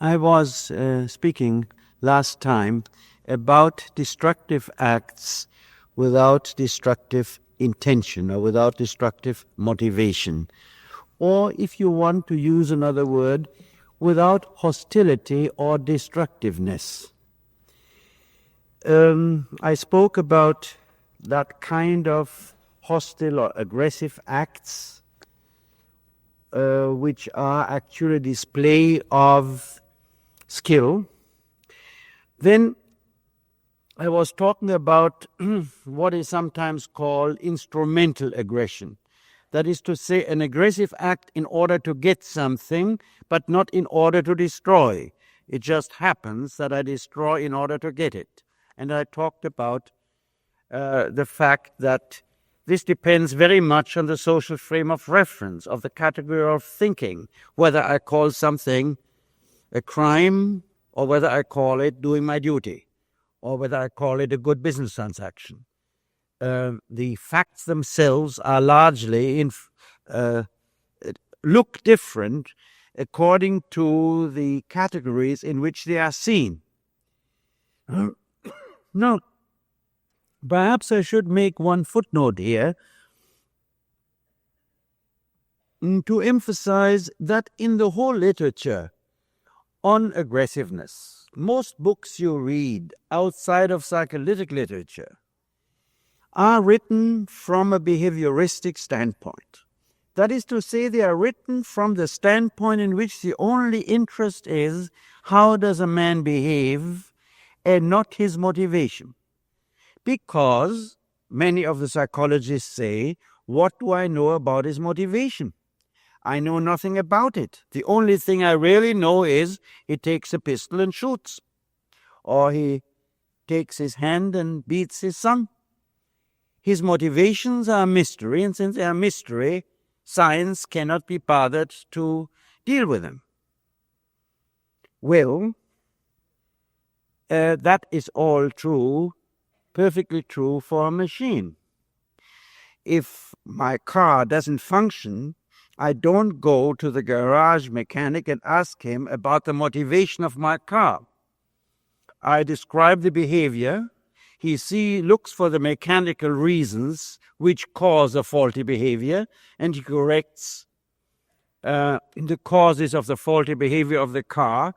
I was speaking last time about destructive acts without destructive intention or without destructive motivation. Or, if you want to use another word, without hostility or destructiveness. I spoke about that kind of hostile or aggressive acts which are actually display of skill. Then I was talking about what is sometimes called instrumental aggression. That is to say, an aggressive act in order to get something, but not in order to destroy. It just happens that I destroy in order to get it. And I talked about the fact that this depends very much on the social frame of reference, of the category of thinking, whether I call something a crime or whether I call it doing my duty, or whether I call it a good business transaction. The facts themselves are largely look different according to the categories in which they are seen. Now, perhaps I should make one footnote here to emphasize that in the whole literature on aggressiveness, most books you read outside of psychoanalytic literature are written from a behavioristic standpoint. That is to say, they are written from the standpoint in which the only interest is how does a man behave and not his motivation. Because many of the psychologists say, what do I know about his motivation? I know nothing about it. The only thing I really know is he takes a pistol and shoots, or he takes his hand and beats his son. His motivations are a mystery, and since they are a mystery, science cannot be bothered to deal with them. Well, that is all true, perfectly true for a machine. If my car doesn't function, I don't go to the garage mechanic and ask him about the motivation of my car. I describe the behavior. He looks for the mechanical reasons which cause a faulty behavior, and he corrects the causes of the faulty behavior of the car.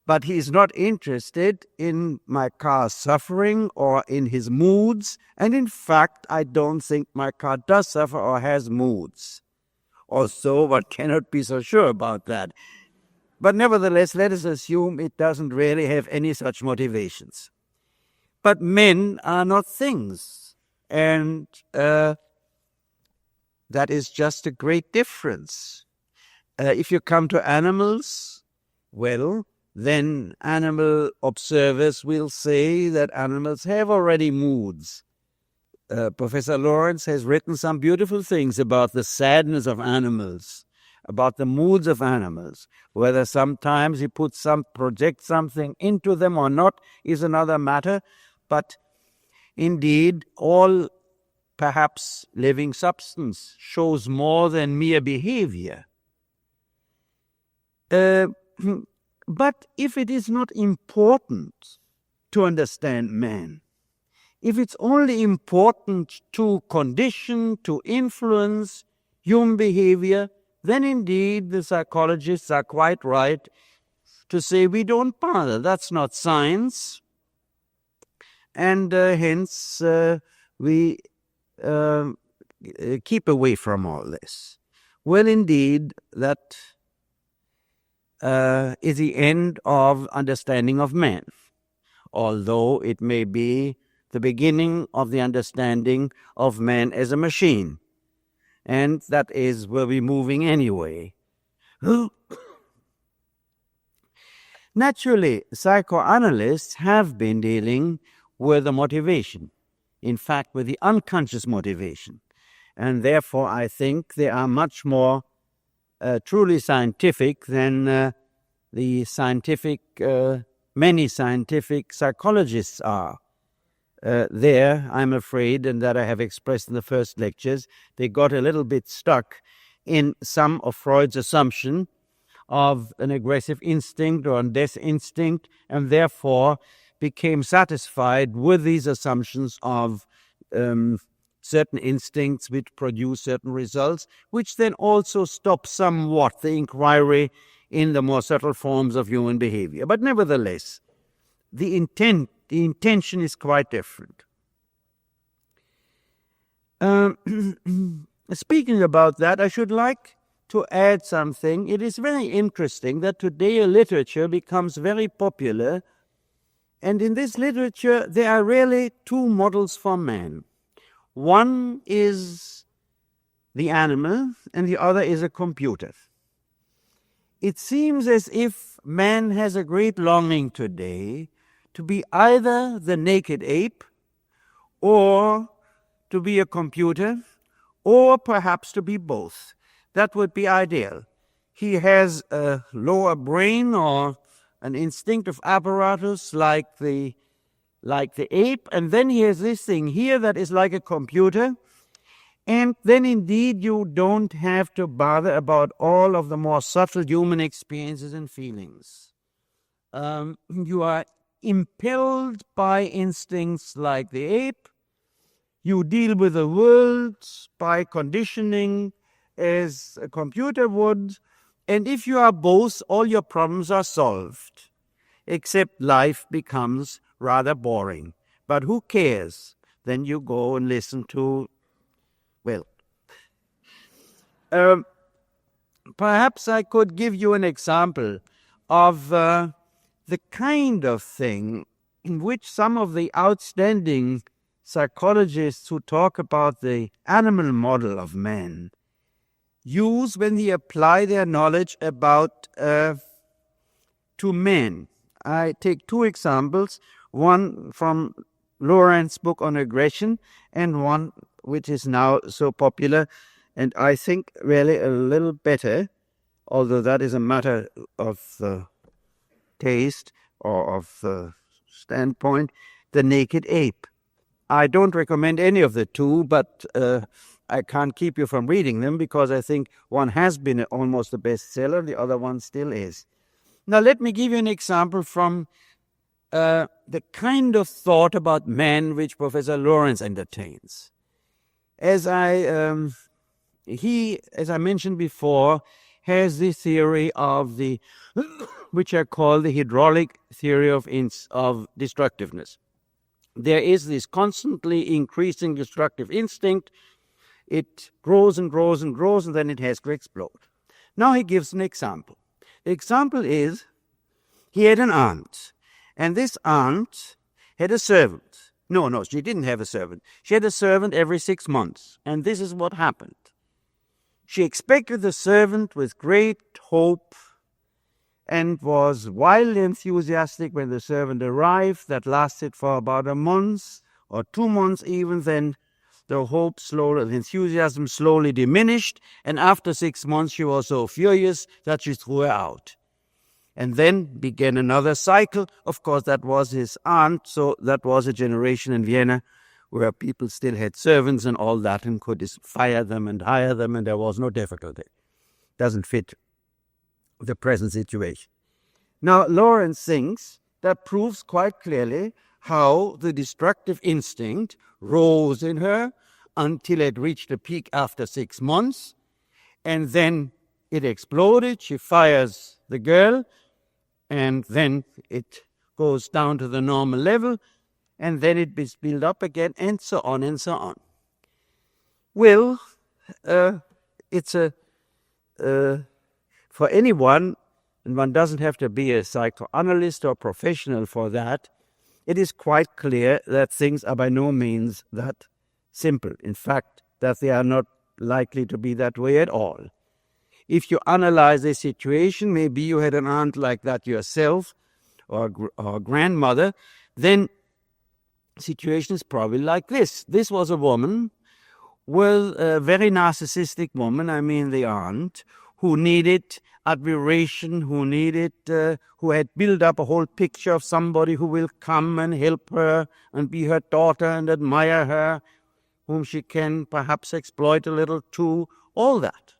But he is not interested in my car's suffering or in his moods. And in fact, I don't think my car does suffer or has moods. Or so, but cannot be so sure about that. But nevertheless, let us assume it doesn't really have any such motivations. But men are not things. And that is just a great difference. If you come to animals, well, then animal observers will say that animals have already moods. Professor Lorenz has written some beautiful things about the sadness of animals, about the moods of animals. Whether sometimes he projects something into them or not is another matter, but indeed all perhaps living substance shows more than mere behavior. But if it is not important to understand man, if it's only important to condition, to influence human behavior, then indeed the psychologists are quite right to say we don't bother. That's not science. And hence we keep away from all this. Well, indeed, that is the end of understanding of man, although it may be the beginning of the understanding of man as a machine. And that is where we're moving anyway. Naturally, psychoanalysts have been dealing with the motivation, in fact, with the unconscious motivation. And therefore, I think they are much more truly scientific than many scientific psychologists are. There, I'm afraid, and that I have expressed in the first lectures, they got a little bit stuck in some of Freud's assumption of an aggressive instinct or a death instinct, and therefore became satisfied with these assumptions of certain instincts which produce certain results, which then also stop somewhat the inquiry in the more subtle forms of human behavior. But nevertheless, the intention is quite different. Speaking about that, I should like to add something. It is very interesting that today a literature becomes very popular, and in this literature there are really two models for man. One is the animal and the other is a computer. It seems as if man has a great longing today to be either the naked ape or to be a computer, or perhaps to be both. That would be ideal. He has a lower brain or an instinctive apparatus like the ape, and then he has this thing here that is like a computer, and then indeed you don't have to bother about all of the more subtle human experiences and feelings. You are impelled by instincts like the ape. You deal with the world by conditioning as a computer would, and if you are both, all your problems are solved, except life becomes rather boring. But who cares? Then you go and listen to, perhaps I could give you an example of the kind of thing in which some of the outstanding psychologists who talk about the animal model of man use when they apply their knowledge about to men. I take two examples, one from Lorenz's book on aggression and one which is now so popular and I think really a little better, although that is a matter of taste or of standpoint, The Naked Ape. I don't recommend any of the two, but I can't keep you from reading them because I think one has been almost a bestseller, the other one still is. Now let me give you an example from the kind of thought about man which Professor Lorenz entertains. As I mentioned before, has the theory of the, which I call the hydraulic theory of destructiveness. There is this constantly increasing destructive instinct. It grows and grows and grows, and then it has to explode. Now he gives an example. The example is, he had an aunt, and this aunt had a servant. No, she didn't have a servant. She had a servant every 6 months, and this is what happened. She expected the servant with great hope and was wildly enthusiastic when the servant arrived. That lasted for about a month or 2 months even. Then the hope slowly, the enthusiasm slowly diminished, and after 6 months she was so furious that she threw her out. And then began another cycle. Of course, that was his aunt, so that was a generation in Vienna where people still had servants and all that and could fire them and hire them, and there was no difficulty. Doesn't fit the present situation. Now, Lorenz thinks that proves quite clearly how the destructive instinct rose in her until it reached a peak after 6 months, and then it exploded. She fires the girl, and then it goes down to the normal level, and then it is built up again, and so on and so on. Well, it's for anyone, and one doesn't have to be a psychoanalyst or professional for that, it is quite clear that things are by no means that simple. In fact, that they are not likely to be that way at all. If you analyze a situation, maybe you had an aunt like that yourself, or grandmother, then the situation is probably like this. This was a woman, a very narcissistic woman, I mean the aunt, who needed admiration, who had built up a whole picture of somebody who will come and help her and be her daughter and admire her, whom she can perhaps exploit a little too, all that.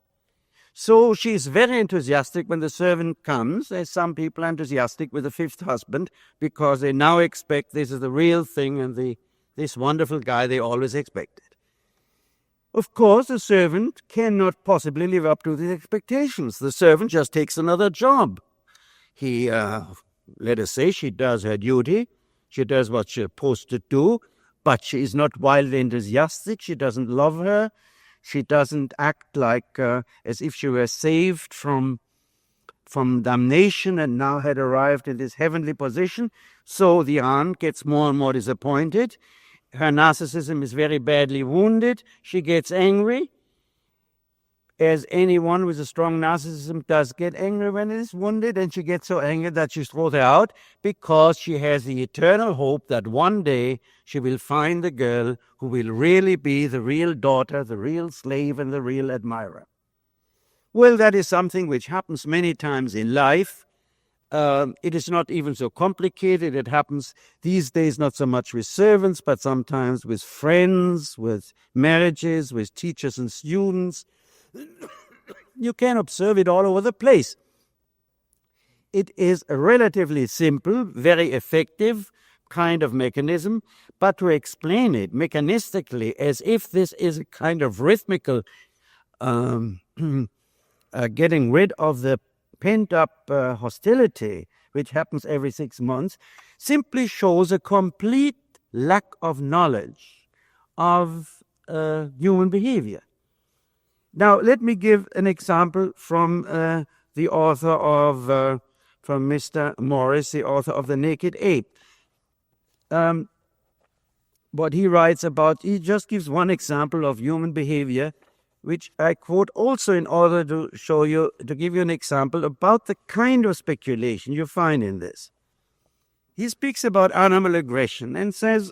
So she's very enthusiastic when the servant comes, as some people are enthusiastic with the fifth husband, because they now expect this is the real thing and this wonderful guy they always expected. Of course, the servant cannot possibly live up to these expectations. The servant just takes another job. He, let us say, she does her duty. She does what she's supposed to do, but she is not wildly enthusiastic. She doesn't love her. She doesn't act like as if she were saved from damnation and now had arrived in this heavenly position. So the aunt gets more and more disappointed. Her narcissism is very badly wounded. She gets angry, as anyone with a strong narcissism does get angry when it is wounded, and she gets so angry that she throws her out because she has the eternal hope that one day she will find the girl who will really be the real daughter, the real slave, and the real admirer. Well, that is something which happens many times in life. It is not even so complicated. It happens these days not so much with servants, but sometimes with friends, with marriages, with teachers and students. You can observe it all over the place. It is a relatively simple, very effective kind of mechanism, but to explain it mechanistically as if this is a kind of rhythmical getting rid of the pent-up hostility, which happens every 6 months, simply shows a complete lack of knowledge of human behavior. Now, let me give an example from the author of, from Mr. Morris, the author of The Naked Ape. What he writes about, he just gives one example of human behavior, which I quote also in order to show you, to give you an example about the kind of speculation you find in this. He speaks about animal aggression and says,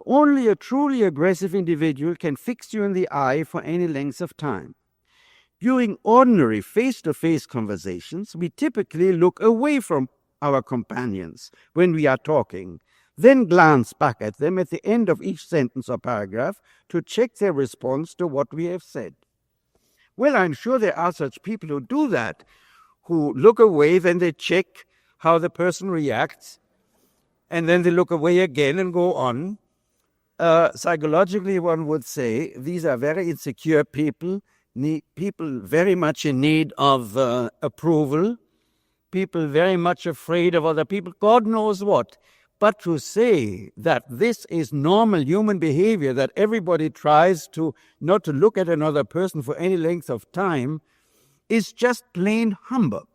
only a truly aggressive individual can fix you in the eye for any length of time. During ordinary face-to-face conversations, we typically look away from our companions when we are talking, then glance back at them at the end of each sentence or paragraph to check their response to what we have said. Well, I'm sure there are such people who do that, who look away, then they check how the person reacts, and then they look away again and go on. Psychologically, one would say these are very insecure people, people very much in need of approval, people very much afraid of other people, God knows what. But to say that this is normal human behavior, that everybody tries to not to look at another person for any length of time, is just plain humbug.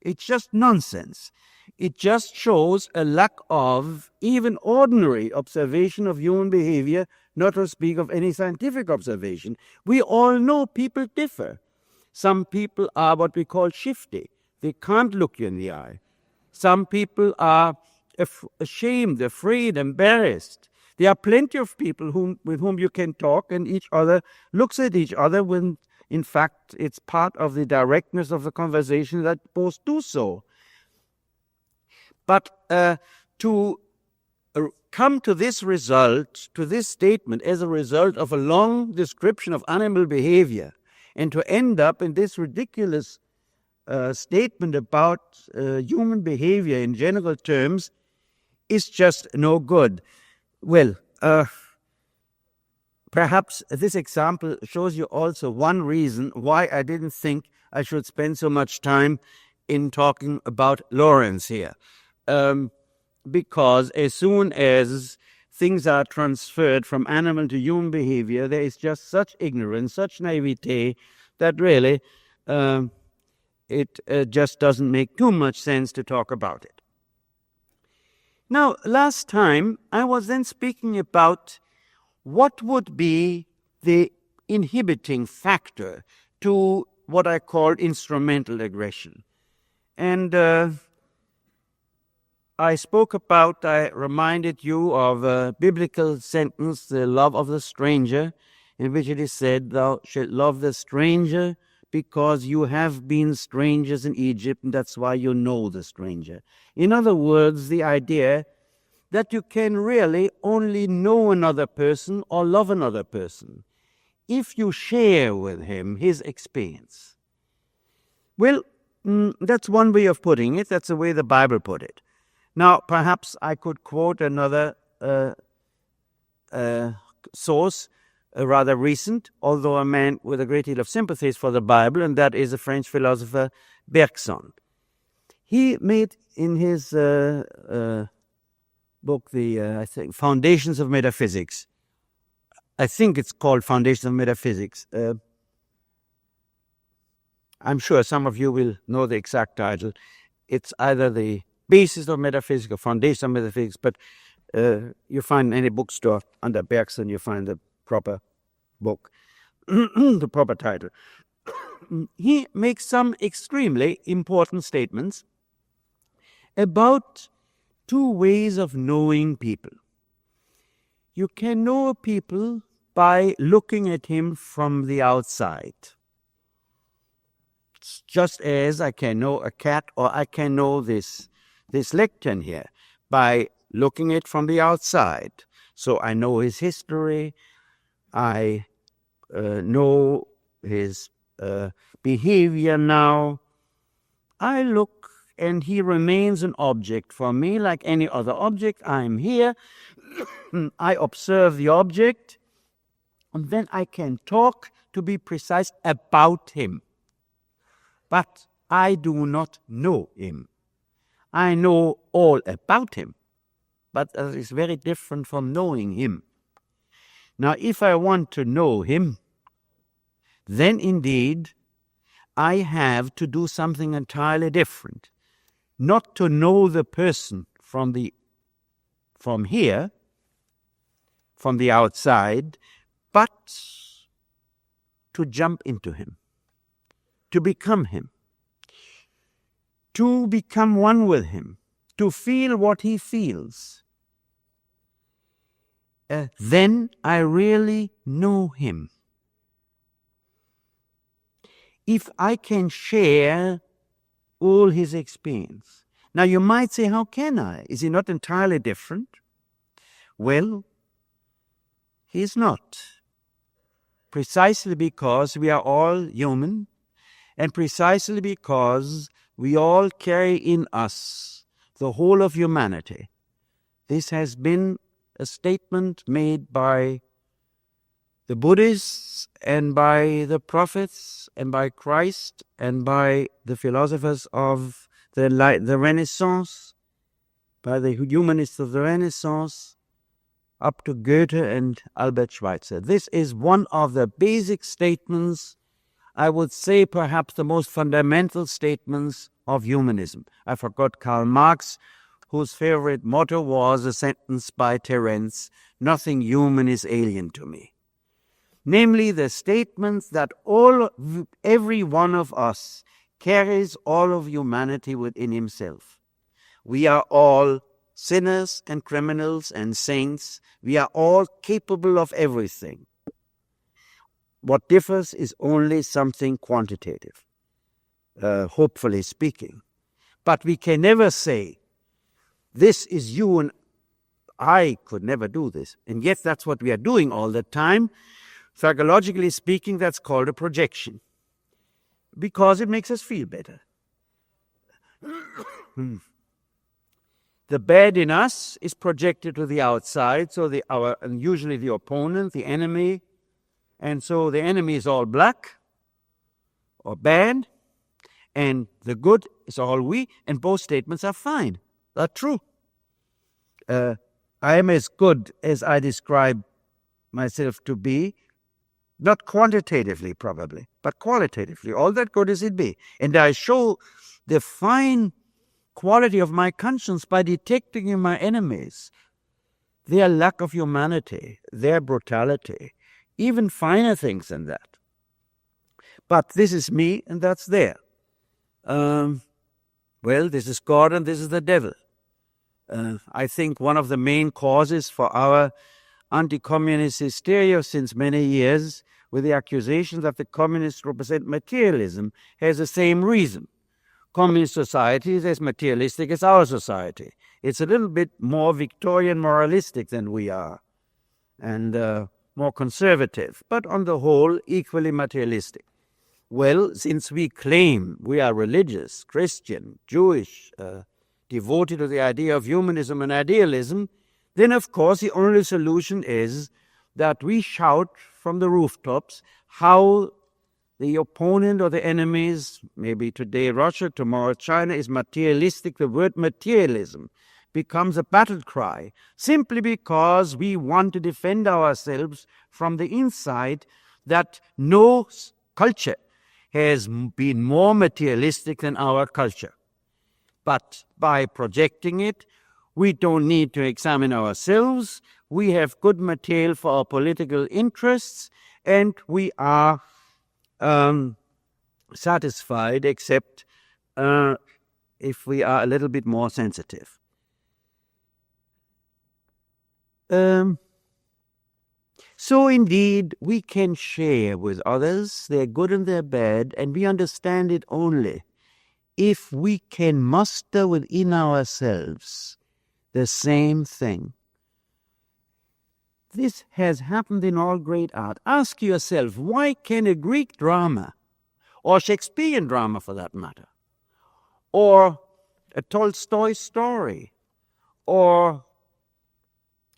It's just nonsense. It just shows a lack of even ordinary observation of human behavior, not to speak of any scientific observation. We all know people differ. Some people are what we call shifty. They can't look you in the eye. Some people are ashamed, afraid, embarrassed. There are plenty of people with whom you can talk and each other looks at each other when, in fact, it's part of the directness of the conversation that both do so. But to come to this result, to this statement as a result of a long description of animal behavior, and to end up in this ridiculous statement about human behavior in general terms, is just no good. Well, perhaps this example shows you also one reason why I didn't think I should spend so much time in talking about Lorenz here. Because as soon as things are transferred from animal to human behavior, there is just such ignorance, such naivete, that really it just doesn't make too much sense to talk about it. Now, last time I was then speaking about what would be the inhibiting factor to what I called instrumental aggression. And I reminded you of a biblical sentence, the love of the stranger, in which it is said, thou shalt love the stranger because you have been strangers in Egypt, and that's why you know the stranger. In other words, the idea that you can really only know another person or love another person if you share with him his experience. Well, that's one way of putting it. That's the way the Bible put it. Now, perhaps I could quote another source, rather recent, although a man with a great deal of sympathies for the Bible, and that is the French philosopher Bergson. He made in his book, I think, Foundations of Metaphysics. I think it's called Foundations of Metaphysics. I'm sure some of you will know the exact title. It's either the Basis of Metaphysics or Foundation of Metaphysics, but you find in any bookstore under Bergson, you find the proper book, the proper title. He makes some extremely important statements about two ways of knowing people. You can know people by looking at him from the outside. Just as I can know a cat, or I can know this lectern here by looking at it from the outside. So I know his history, I know his behavior now. I look, and he remains an object for me like any other object. I'm here, I observe the object, and then I can talk, to be precise, about him. But I do not know him. I know all about him, but that is very different from knowing him. Now, if I want to know him, then indeed I have to do something entirely different. Not to know the person from here, from the outside, but to jump into him, to become him, to become one with him, to feel what he feels. Then I really know him. If I can share all his experience. Now you might say, how can I? Is he not entirely different? Well, he is not. Precisely because we are all human, and precisely because we all carry in us the whole of humanity. This has been a statement made by the Buddhists and by the prophets and by Christ and by the philosophers of the Renaissance, by the humanists of the Renaissance, up to Goethe and Albert Schweitzer. This is one of the basic statements, I would say perhaps the most fundamental statements of humanism. I forgot Karl Marx, whose favorite motto was a sentence by Terence, "Nothing human is alien to me." Namely, the statements that every one of us carries all of humanity within himself. We are all sinners and criminals and saints. We are all capable of everything. What differs is only something quantitative, hopefully speaking. But we can never say, this is you and I could never do this. And yet that's what we are doing all the time. Psychologically speaking, that's called a projection, because it makes us feel better. The bad in us is projected to the outside, so and usually the opponent, the enemy, and so the enemy is all black or bad, and the good is all we, and both statements are fine. They're true. I am as good as I describe myself to be, not quantitatively probably, but qualitatively, all that good as it be. And I show the fine quality of my conscience by detecting in my enemies their lack of humanity, their brutality, even finer things than that. But this is me and that's there. Well, this is God and this is the devil. I think one of the main causes for our anti-communist hysteria since many years, with the accusation that the communists represent materialism, has the same reason. Communist society is as materialistic as our society. It's a little bit more Victorian moralistic than we are, and more conservative, but on the whole equally materialistic. Well, since we claim we are religious, Christian, Jewish, devoted to the idea of humanism and idealism, then of course the only solution is that we shout from the rooftops how the opponent or the enemies, maybe today Russia, tomorrow China, is materialistic. The word materialism becomes a battle cry simply because we want to defend ourselves from the inside that no culture has been more materialistic than our culture. But by projecting it, we don't need to examine ourselves. We have good material for our political interests, and we are satisfied, except if we are a little bit more sensitive. So indeed, we can share with others their good and their bad, and we understand it only if we can muster within ourselves the same thing. This has happened in all great art. Ask yourself, why can a Greek drama, or Shakespearean drama for that matter, or a Tolstoy story, or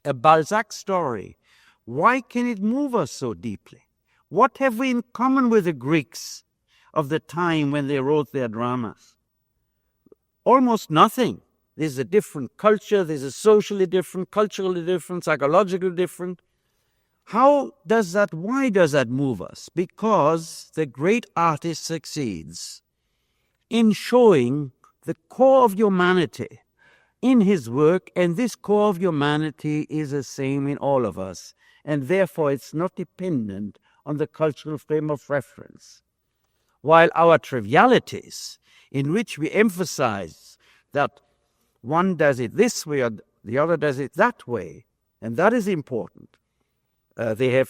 a Balzac story, why can it move us so deeply? What have we in common with the Greeks of the time when they wrote their dramas? Almost nothing. There's a different culture, there's a socially different, culturally different, psychologically different. Why does that move us? Because the great artist succeeds in showing the core of humanity in his work, and this core of humanity is the same in all of us, and therefore it's not dependent on the cultural frame of reference. While our trivialities, in which we emphasize that one does it this way or the other does it that way, and that is important. There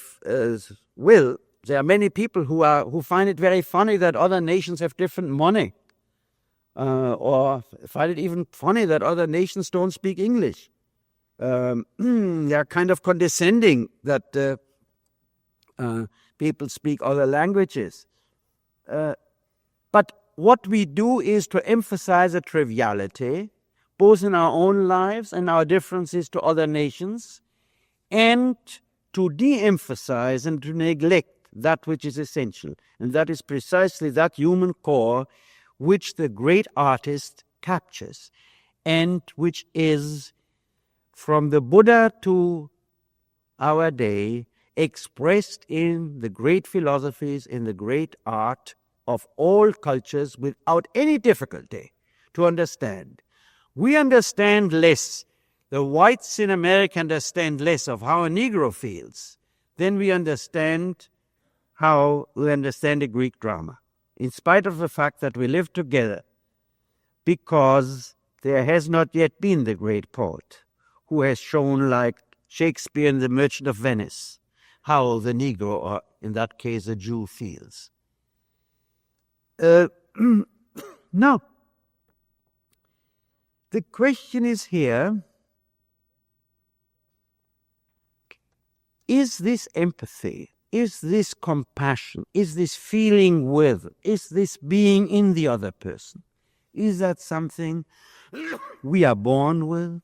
are many people who find it very funny that other nations have different money, or find it even funny that other nations don't speak English. They are kind of condescending that people speak other languages. But what we do is to emphasize a triviality, both in our own lives and our differences to other nations, and to de-emphasize and to neglect that which is essential. And that is precisely that human core which the great artist captures, and which is, from the Buddha to our day, expressed in the great philosophies, in the great art of all cultures without any difficulty to understand. We understand less. The whites in America understand less of how a Negro feels than we understand the Greek drama, in spite of the fact that we live together, because there has not yet been the great poet who has shown, like Shakespeare in The Merchant of Venice, how the Negro, or in that case a Jew, feels. Now, the question is here, is this empathy, is this compassion, is this feeling with, is this being in the other person, is that something we are born with?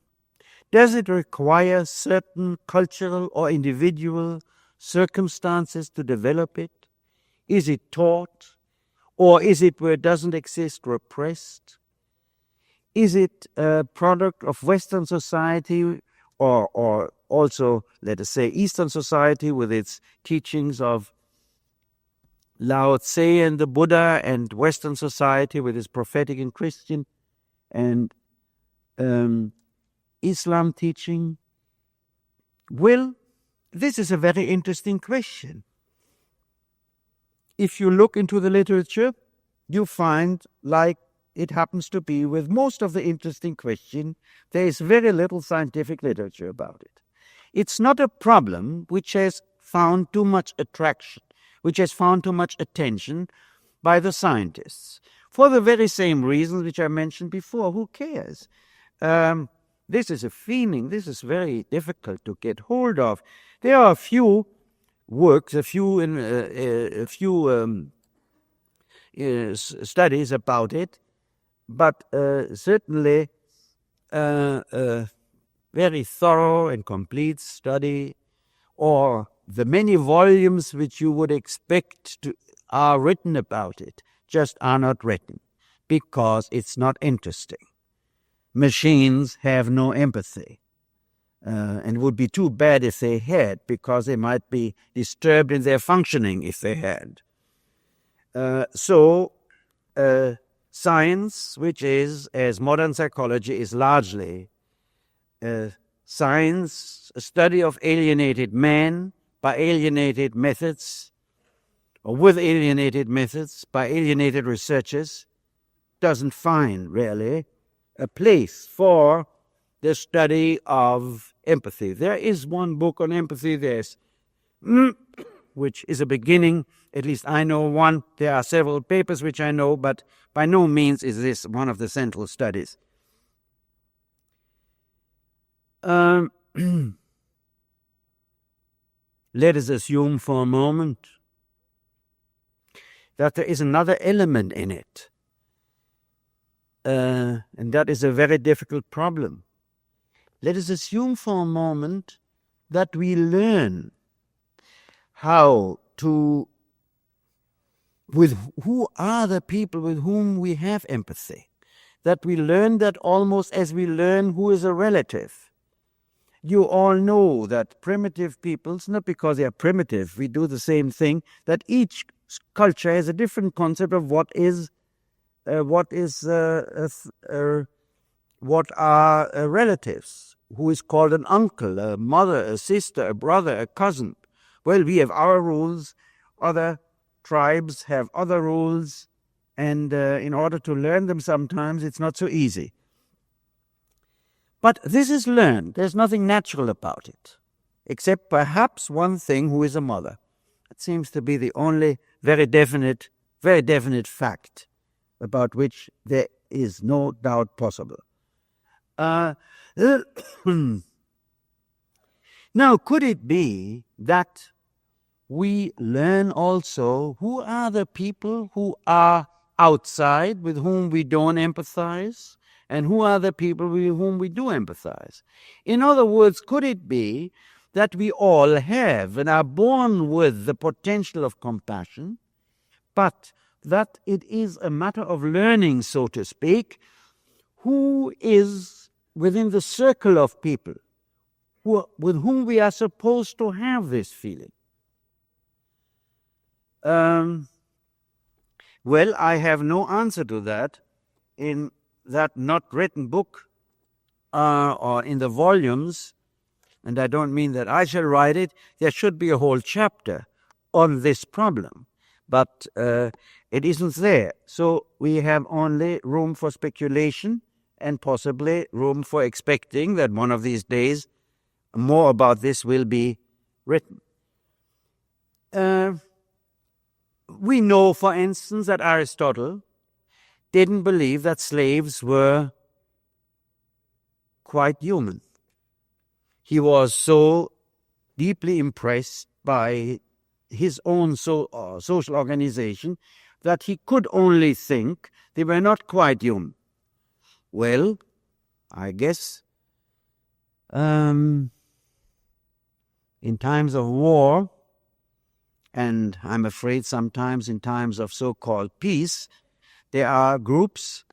Does it require certain cultural or individual circumstances to develop it? Is it taught? Or is it, where it doesn't exist, repressed? Is it a product of Western society, or also, let us say, Eastern society with its teachings of Lao Tse and the Buddha, and Western society with its prophetic and Christian and Islam teaching? Well, this is a very interesting question. If you look into the literature, you find, like it happens to be with most of the interesting questions, there is very little scientific literature about it. It's not a problem which has found too much attraction, which has found too much attention by the scientists, for the very same reasons which I mentioned before. Who cares? This is a feeling. This is very difficult to get hold of. There are a few works, a few studies about it, but certainly a very thorough and complete study, or the many volumes which you would expect are written about it, just are not written because it's not interesting. Machines have no empathy. And it would be too bad if they had, because they might be disturbed in their functioning if they had. So science, which is, as modern psychology is largely, science, a study of alienated man by alienated methods, or with alienated methods by alienated researchers, doesn't find really a place for the study of empathy. There is one book on empathy, which is a beginning. At least I know one. There are several papers which I know, but by no means is this one of the central studies. Let us assume for a moment that there is another element in it, and that is a very difficult problem. Let us assume for a moment that we learn how to, who are the people with whom we have empathy, that we learn that almost as we learn who is a relative. You all know that primitive peoples, not because they are primitive, we do the same thing, that each culture has a different concept of what are relatives, who is called an uncle, a mother, a sister, a brother, a cousin. Well, we have our rules, other tribes have other rules, and in order to learn them sometimes it's not so easy. But this is learned. There's nothing natural about it, except perhaps one thing, who is a mother. It seems to be the only very definite fact about which there is no doubt possible. Now, could it be that we learn also who are the people who are outside, with whom we don't empathize, and who are the people with whom we do empathize? In other words, could it be that we all have and are born with the potential of compassion, but that it is a matter of learning, so to speak, who is within the circle of people with whom we are supposed to have this feeling? Well, I have no answer to that in that not written book or in the volumes, and I don't mean that I shall write it. There should be a whole chapter on this problem, but it isn't there. So we have only room for speculation and possibly room for expecting that one of these days more about this will be written. We know, for instance, that Aristotle didn't believe that slaves were quite human. He was so deeply impressed by his own social organization that he could only think they were not quite human. Well, I guess in times of war, and I'm afraid sometimes in times of so-called peace, there are groups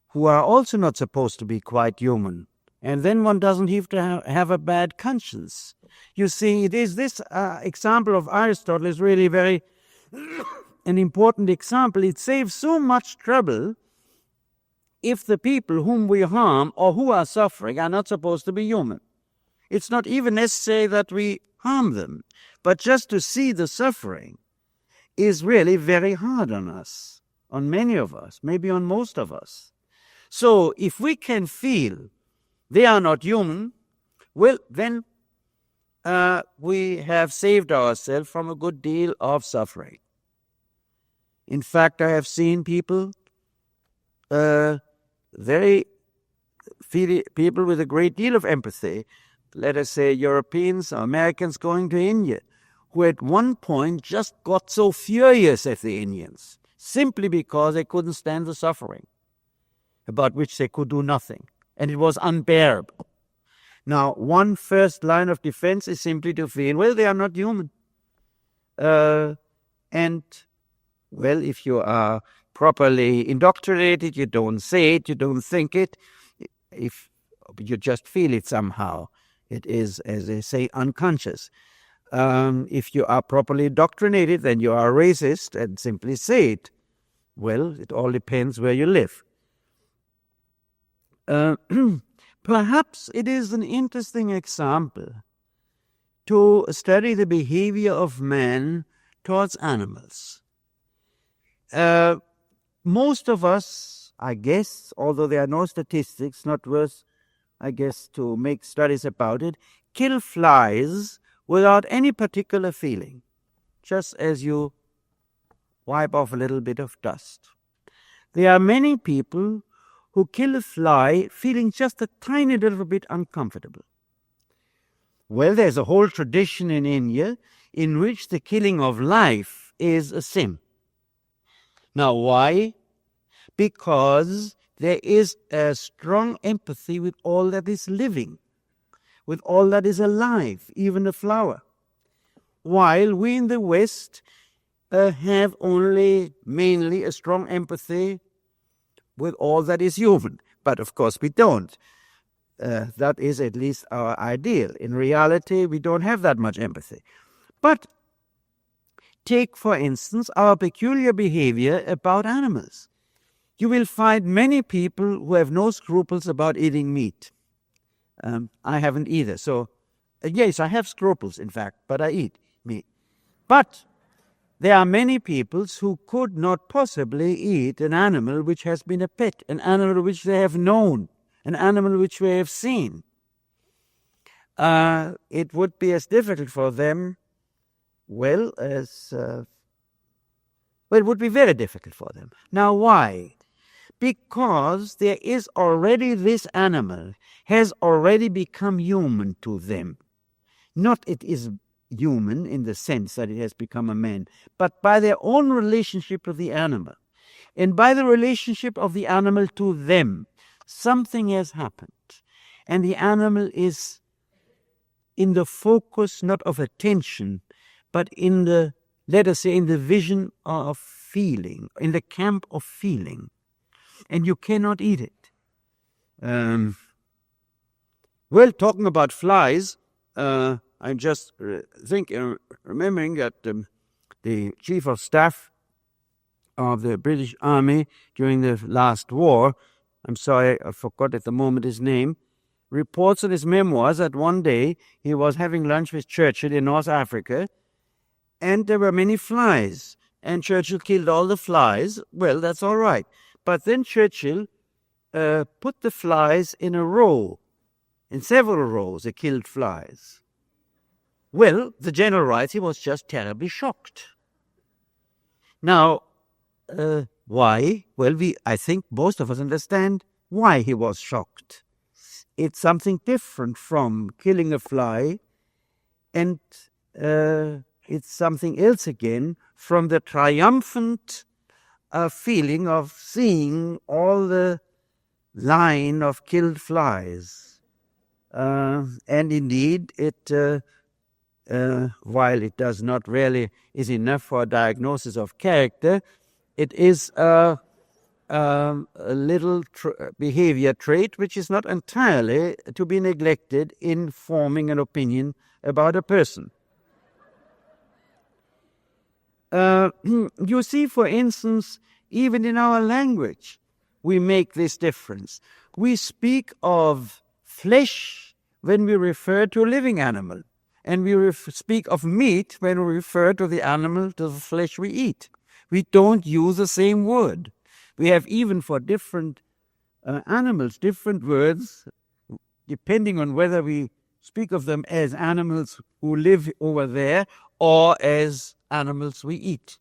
who are also not supposed to be quite human. And then one doesn't have to have a bad conscience. You see, it is this example of Aristotle is really very an important example. It saves so much trouble if the people whom we harm or who are suffering are not supposed to be human. It's not even necessary that we harm them, but just to see the suffering is really very hard on us, on many of us, maybe on most of us. So if we can feel they are not human, well, then we have saved ourselves from a good deal of suffering. In fact, I have seen people, people with a great deal of empathy, let us say Europeans or Americans going to India, who at one point just got so furious at the Indians, simply because they couldn't stand the suffering, about which they could do nothing, and it was unbearable. Now, one first line of defense is simply to feel, well, they are not human. And, well, if you are properly indoctrinated, you don't say it, you don't think it, if you just feel it somehow. It is, as they say, unconscious. If you are properly indoctrinated, then you are racist and simply say it. Well, it all depends where you live. Perhaps it is an interesting example to study the behavior of man towards animals. Most of us, I guess, although there are no statistics, not worth, I guess, to make studies about it, kill flies without any particular feeling, just as you wipe off a little bit of dust. There are many people who kill a fly feeling just a tiny little bit uncomfortable. Well, there's a whole tradition in India in which the killing of life is a sin. Now, why? Because there is a strong empathy with all that is living, with all that is alive, even a flower. While we in the West have only mainly a strong empathy with all that is human. But of course we don't. That is at least our ideal. In reality, we don't have that much empathy. But take, for instance, our peculiar behavior about animals. You will find many people who have no scruples about eating meat. I haven't either. So, yes, I have scruples, in fact, but I eat meat. But there are many peoples who could not possibly eat an animal which has been a pet, an animal which they have known, an animal which they have seen. It would be as difficult for them, it would be very difficult for them. Now, why? Because there is already this animal has already become human to them. Not it is human in the sense that it has become a man, but by their own relationship to the animal. And by the relationship of the animal to them, something has happened. And the animal is in the focus not of attention, but in the, let us say, in the vision of feeling, in the camp of feeling. And you cannot eat it. Well, talking about flies, I'm just remembering that the Chief of Staff of the British Army during the last war, I'm sorry, I forgot at the moment his name, reports in his memoirs that one day he was having lunch with Churchill in North Africa, and there were many flies, and Churchill killed all the flies. Well, that's all right. But then Churchill put the flies in a row, in several rows, the killed flies. Well, the general writes he was just terribly shocked. Now, why? Well, I think most of us understand why he was shocked. It's something different from killing a fly, and it's something else again from the triumphant feeling of seeing all the line of killed flies. And indeed, it while it does not really is enough for a diagnosis of character, it is a little behavior trait which is not entirely to be neglected in forming an opinion about a person. You see, for instance, even in our language, we make this difference. We speak of flesh when we refer to a living animal, and we speak of meat when we refer to the animal, to the flesh we eat. We don't use the same word. We have even for different animals, different words, depending on whether we speak of them as animals who live over there or as animals we eat.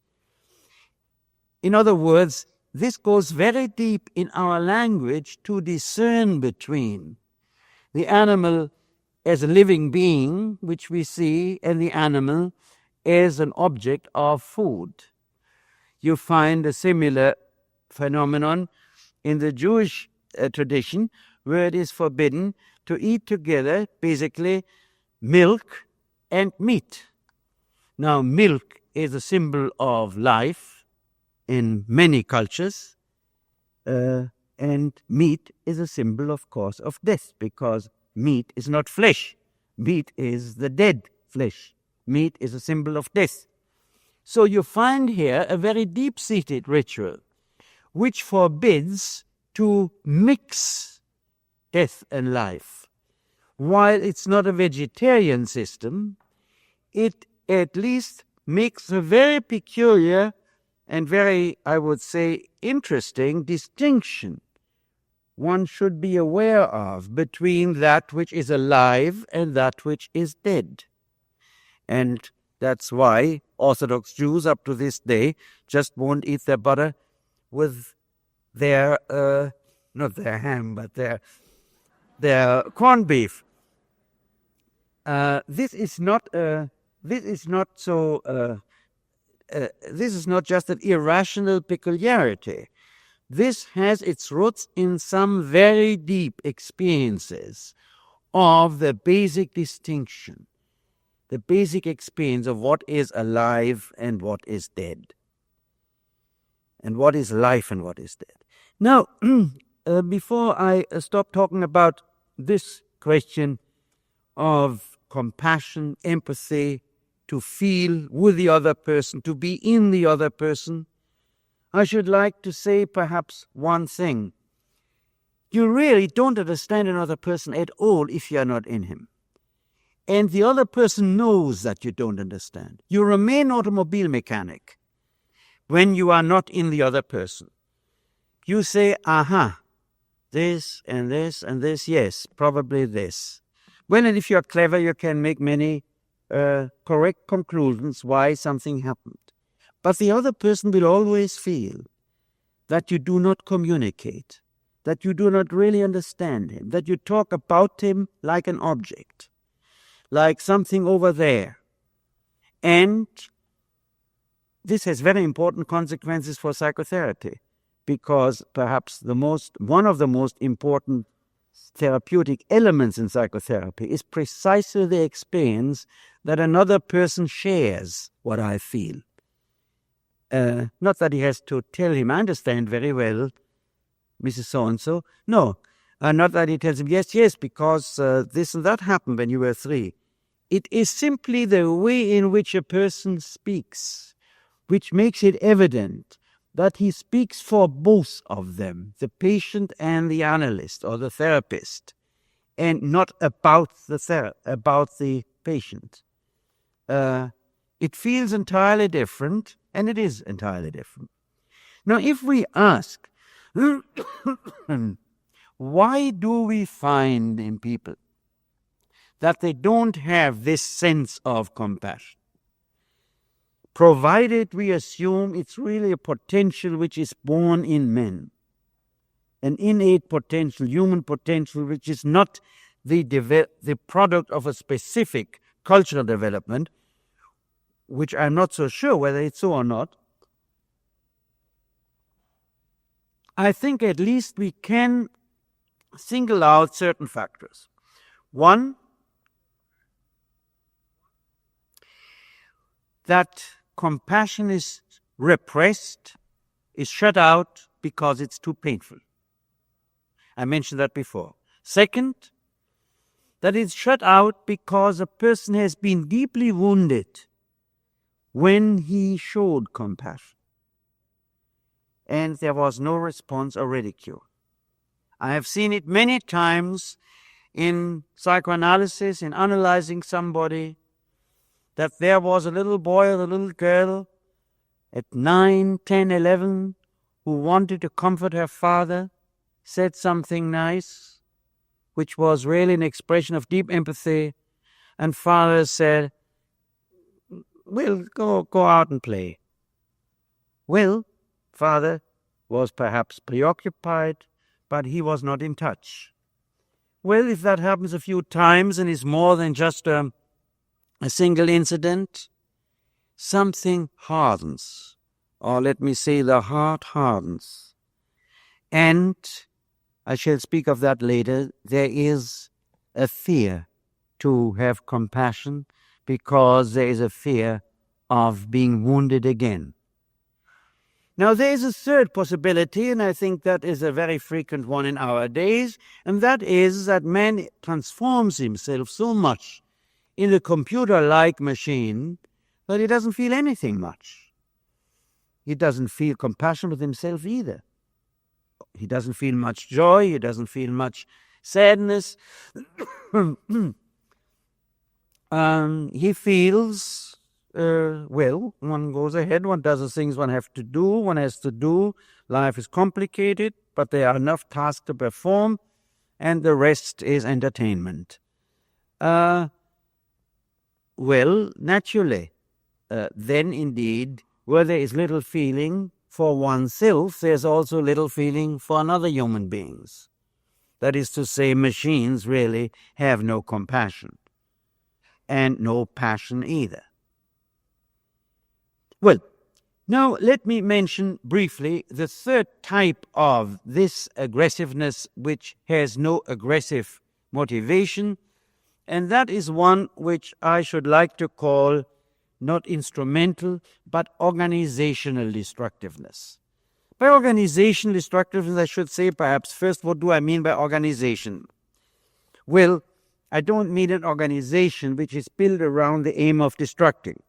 In other words, this goes very deep in our language to discern between the animal as a living being, which we see, and the animal as an object of food. You find a similar phenomenon in the Jewish tradition, where it is forbidden to eat together, basically, milk and meat. Now, milk is a symbol of life in many cultures, and meat is a symbol, of course, of death, because meat is not flesh. Meat is the dead flesh. Meat is a symbol of death. So you find here a very deep-seated ritual which forbids to mix death and life. While it's not a vegetarian system, it at least makes a very peculiar and very, I would say, interesting distinction one should be aware of between that which is alive and that which is dead. And that's why Orthodox Jews up to this day just won't eat their butter with their, not their ham, but their corned beef. This is not just an irrational peculiarity. This has its roots in some very deep experiences of the basic distinction, the basic experience of what is alive and what is dead, and what is life and what is dead. Now, before I stop talking about this question of compassion, empathy, to feel with the other person, to be in the other person, I should like to say perhaps one thing. You really don't understand another person at all if you are not in him. And the other person knows that you don't understand. You remain automobile mechanic when you are not in the other person. You say, aha, this and this and this, yes, probably this. Well, and if you're clever, you can make many correct conclusions why something happened. But the other person will always feel that you do not communicate, that you do not really understand him, that you talk about him like an object, like something over there. And this has very important consequences for psychotherapy, because perhaps one of the most important therapeutic elements in psychotherapy is precisely the experience that another person shares what I feel. Not that he has to tell him, I understand very well, Mrs. So-and-so. No, not that he tells him, yes, because this and that happened when you were 3. It is simply the way in which a person speaks, which makes it evident that he speaks for both of them, the patient and the analyst or the therapist, and not about the patient. It feels entirely different, and it is entirely different. Now, if we ask, why do we find in people that they don't have this sense of compassion? Provided we assume it's really a potential which is born in men, an innate potential, human potential, which is not the product of a specific cultural development, which I'm not so sure whether it's so or not. I think at least we can single out certain factors. One, that compassion is repressed, is shut out because it's too painful. I mentioned that before. Second, that it's shut out because a person has been deeply wounded when he showed compassion, and there was no response or ridicule. I have seen it many times in psychoanalysis, in analyzing somebody, that there was a little boy or a little girl at 9, 10, 11 who wanted to comfort her father, said something nice, which was really an expression of deep empathy, and father said, "Well, go out and play." Well, father was perhaps preoccupied, but he was not in touch. Well, if that happens a few times and is more than just a single incident, something hardens, or let me say the heart hardens. And I shall speak of that later. There is a fear to have compassion because there is a fear of being wounded again. Now, there is a third possibility, and I think that is a very frequent one in our days, and that is that man transforms himself so much in a computer-like machine that he doesn't feel anything much. He doesn't feel compassion with himself either. He doesn't feel much joy. He doesn't feel much sadness. He feels, well, one goes ahead, one does the things one has to do. Life is complicated, but there are enough tasks to perform, and the rest is entertainment. Well, naturally, then indeed, where there is little feeling for oneself, there's also little feeling for another human beings. That is to say, machines really have no compassion and no passion either. Well, now let me mention briefly the third type of this aggressiveness which has no aggressive motivation, and that is one which I should like to call not instrumental, but organizational destructiveness. By organizational destructiveness, I should say perhaps first, what do I mean by organization? Well, I don't mean an organization which is built around the aim of destroying.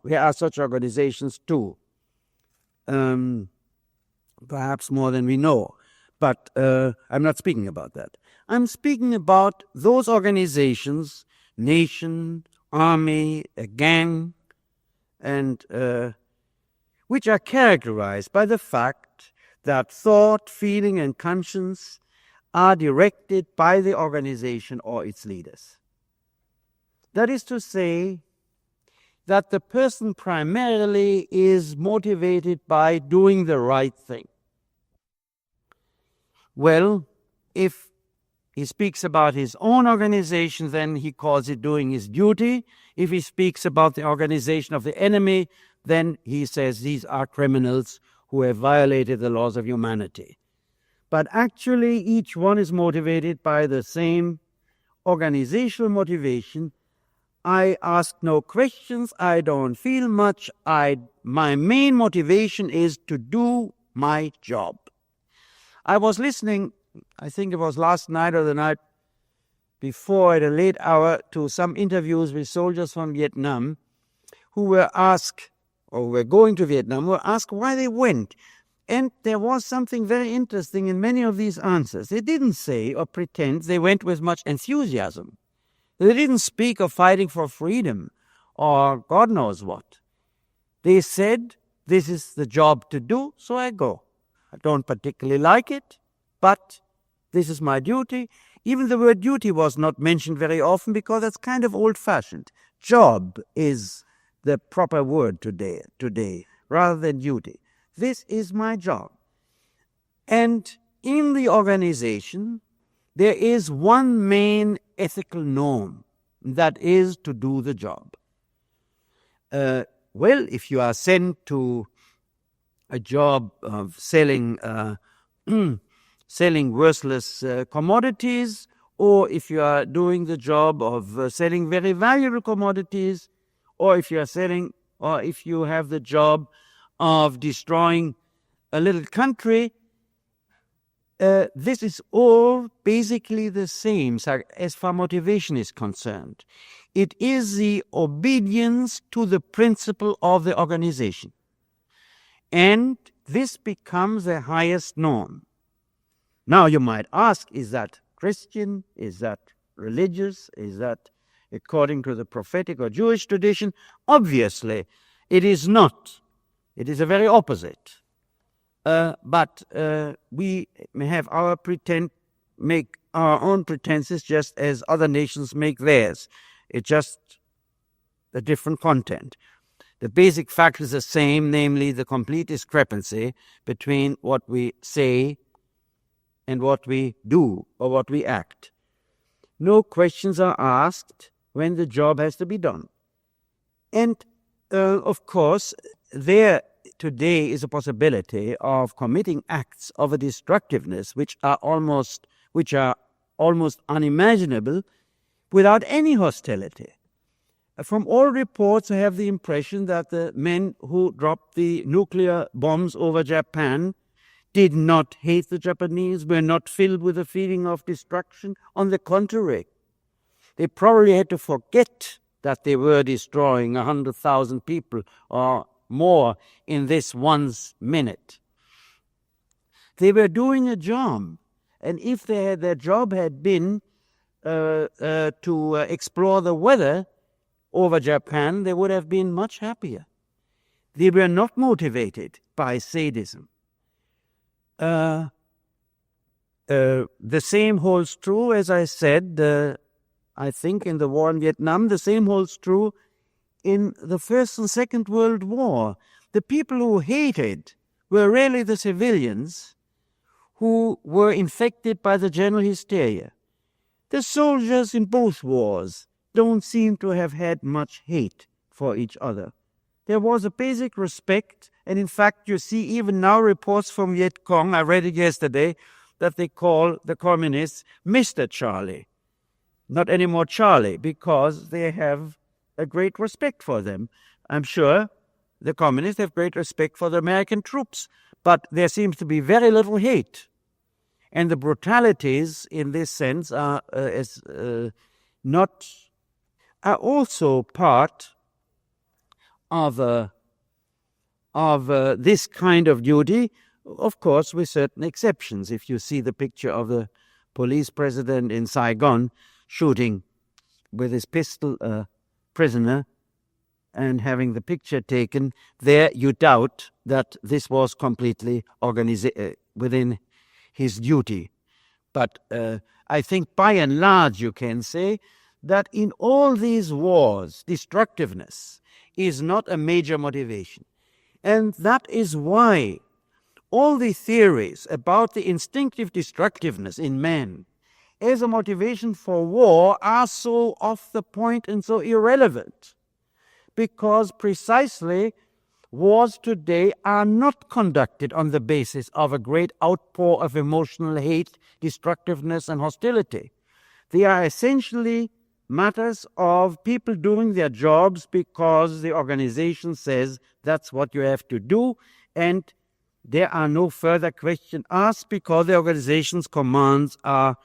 There are such organizations too, perhaps more than we know. But I'm not speaking about that. I'm speaking about those organizations, nation, army, a gang, and which are characterized by the fact that thought, feeling, and conscience are directed by the organization or its leaders. That is to say, that the person primarily is motivated by doing the right thing. Well, if he speaks about his own organization, then he calls it doing his duty. If he speaks about the organization of the enemy, then he says these are criminals who have violated the laws of humanity. But actually, each one is motivated by the same organizational motivation. I ask no questions. I don't feel much. My main motivation is to do my job. I was listening, I think it was last night or the night before at a late hour, to some interviews with soldiers from Vietnam who were asked, or were going to Vietnam, were asked why they went. And there was something very interesting in many of these answers. They didn't say or pretend they went with much enthusiasm. They didn't speak of fighting for freedom or God knows what. They said, this is the job to do, so I go. I don't particularly like it, but this is my duty. Even the word duty was not mentioned very often because that's kind of old-fashioned. Job is the proper word today, rather than duty. This is my job. And in the organization, there is one main ethical norm, that is to do the job. Well, if you are sent to a job of selling worthless commodities, or if you are doing the job of selling very valuable commodities, or if you have the job of destroying a little country, this is all basically the same as far motivation is concerned. It is the obedience to the principle of the organization. And this becomes the highest norm. Now you might ask, is that Christian? Is that religious? Is that according to the prophetic or Jewish tradition? Obviously, it is not. It is the very opposite. But we may have make our own pretenses just as other nations make theirs. It's just a different content. The basic fact is the same, namely the complete discrepancy between what we say and what we do or what we act. No questions are asked when the job has to be done. And Of course, there today is a possibility of committing acts of a destructiveness which are almost unimaginable without any hostility. From all reports, I have the impression that the men who dropped the nuclear bombs over Japan did not hate the Japanese, were not filled with a feeling of destruction. On the contrary, they probably had to forget that they were destroying 100,000 people or more in this one minute. They were doing a job, and if their job had been to explore the weather over Japan, they would have been much happier. They were not motivated by sadism. The same holds true, as I said, I think in the war in Vietnam. The same holds true in the First and Second World War. The people who hated were really the civilians who were infected by the general hysteria. The soldiers in both wars don't seem to have had much hate for each other. There was a basic respect, and in fact you see even now reports from Viet Cong, I read it yesterday, that they call the communists Mr. Charlie. Not anymore Charlie, because they have a great respect for them. I'm sure the communists have great respect for the American troops, but there seems to be very little hate. And the brutalities in this sense are also part of this kind of duty, of course, with certain exceptions. If you see the picture of the police president in Saigon shooting with his pistol a prisoner and having the picture taken, there you doubt that this was completely within his duty. But I think by and large you can say that in all these wars, destructiveness is not a major motivation. And that is why all the theories about the instinctive destructiveness in man as a motivation for war are so off the point and so irrelevant, because precisely wars today are not conducted on the basis of a great outpour of emotional hate, destructiveness, and hostility. They are essentially matters of people doing their jobs because the organization says that's what you have to do, and there are no further questions asked because the organization's commands are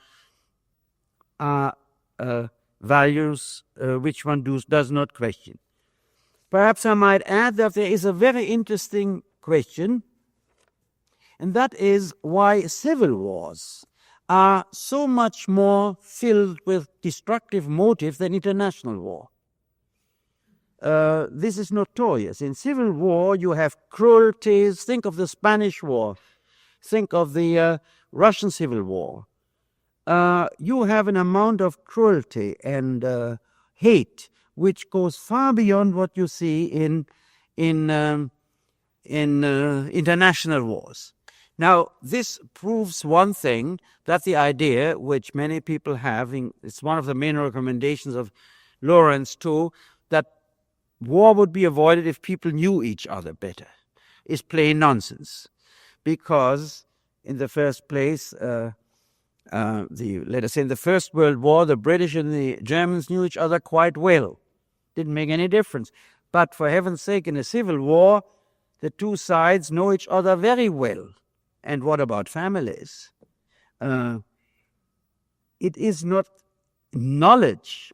values which one does not question. Perhaps I might add that there is a very interesting question, and that is why civil wars are so much more filled with destructive motives than international war. This is notorious. In civil war, you have cruelties. Think of the Spanish War. Think of the Russian Civil War. You have an amount of cruelty and hate which goes far beyond what you see in international wars. Now, this proves one thing, that the idea which many people have, it's one of the main recommendations of Lorenz too, that war would be avoided if people knew each other better, is plain nonsense. Because in the first place, let us say in the First World War, the British and the Germans knew each other quite well. Didn't make any difference. But for heaven's sake, in a civil war, the two sides know each other very well. And what about families? It is not knowledge.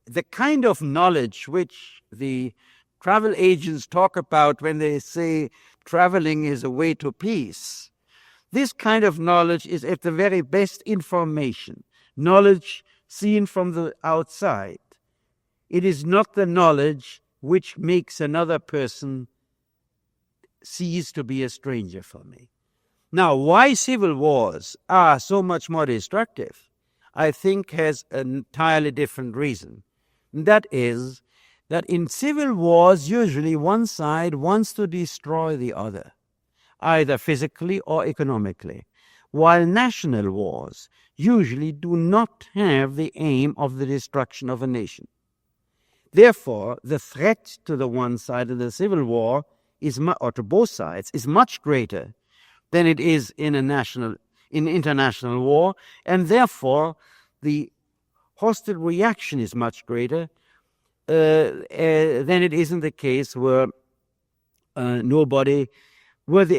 The kind of knowledge which the travel agents talk about when they say traveling is a way to peace, this kind of knowledge is at the very best information, knowledge seen from the outside. It is not the knowledge which makes another person cease to be a stranger for me. Now, why civil wars are so much more destructive, I think has an entirely different reason. And that is that in civil wars, usually one side wants to destroy the other, either physically or economically, while national wars usually do not have the aim of the destruction of a nation. Therefore, the threat to the one side of the civil war or to both sides is much greater than it is in international war, and therefore the hostile reaction is much greater than it is in the case where the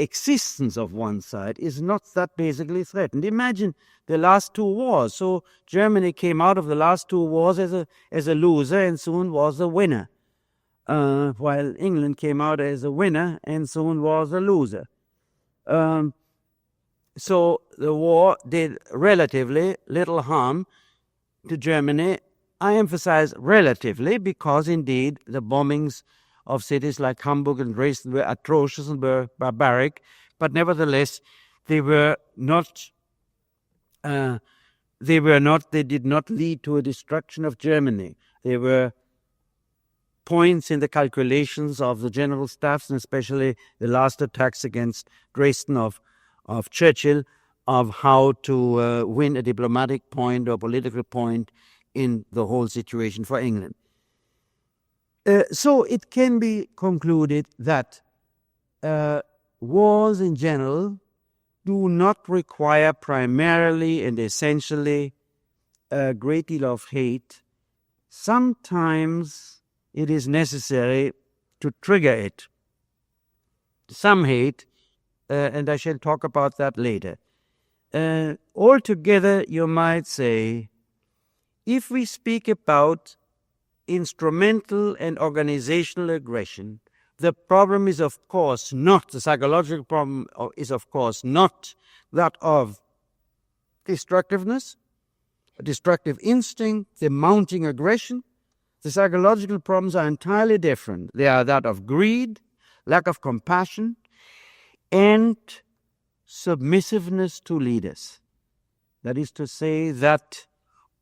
existence of one side is not that basically threatened. Imagine the last two wars. So Germany came out of the last two wars as a loser and soon was a winner, while England came out as a winner and soon was a loser. So the war did relatively little harm to Germany. I emphasize relatively because indeed the bombings of cities like Hamburg and Dresden were atrocious and were barbaric, but nevertheless they did not lead to a destruction of Germany. They were points in the calculations of the general staffs, and especially the last attacks against Dresden of Churchill, of how to win a diplomatic point or political point in the whole situation for England. So it can be concluded that wars in general do not require primarily and essentially a great deal of hate. Sometimes it is necessary to trigger it. Some hate, and I shall talk about that later. Altogether, you might say, if we speak about instrumental and organizational aggression, the problem is of course not, the psychological problem is of course not that of destructiveness, a destructive instinct, the mounting aggression. The psychological problems are entirely different. They are that of greed, lack of compassion, and submissiveness to leaders. That is to say, that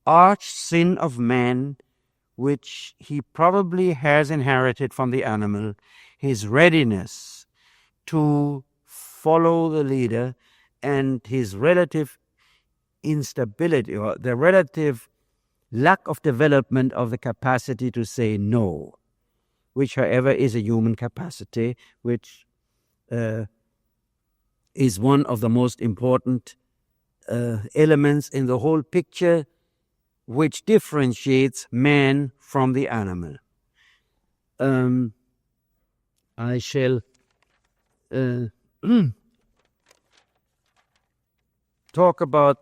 arch sin of man, which he probably has inherited from the animal, his readiness to follow the leader and his relative instability or the relative lack of development of the capacity to say no, which, however, is a human capacity, which is one of the most important elements in the whole picture, which differentiates man from the animal. I shall talk about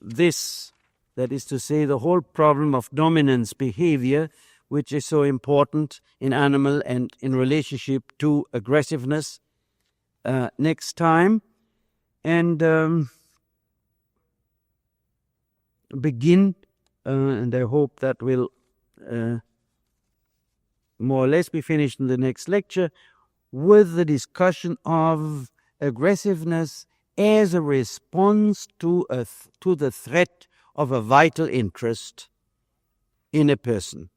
this, that is to say, the whole problem of dominance behavior, which is so important in animal and in relationship to aggressiveness, next time, and begin, and I hope that will more or less be finished in the next lecture, with the discussion of aggressiveness as a response to the threat of a vital interest in a person,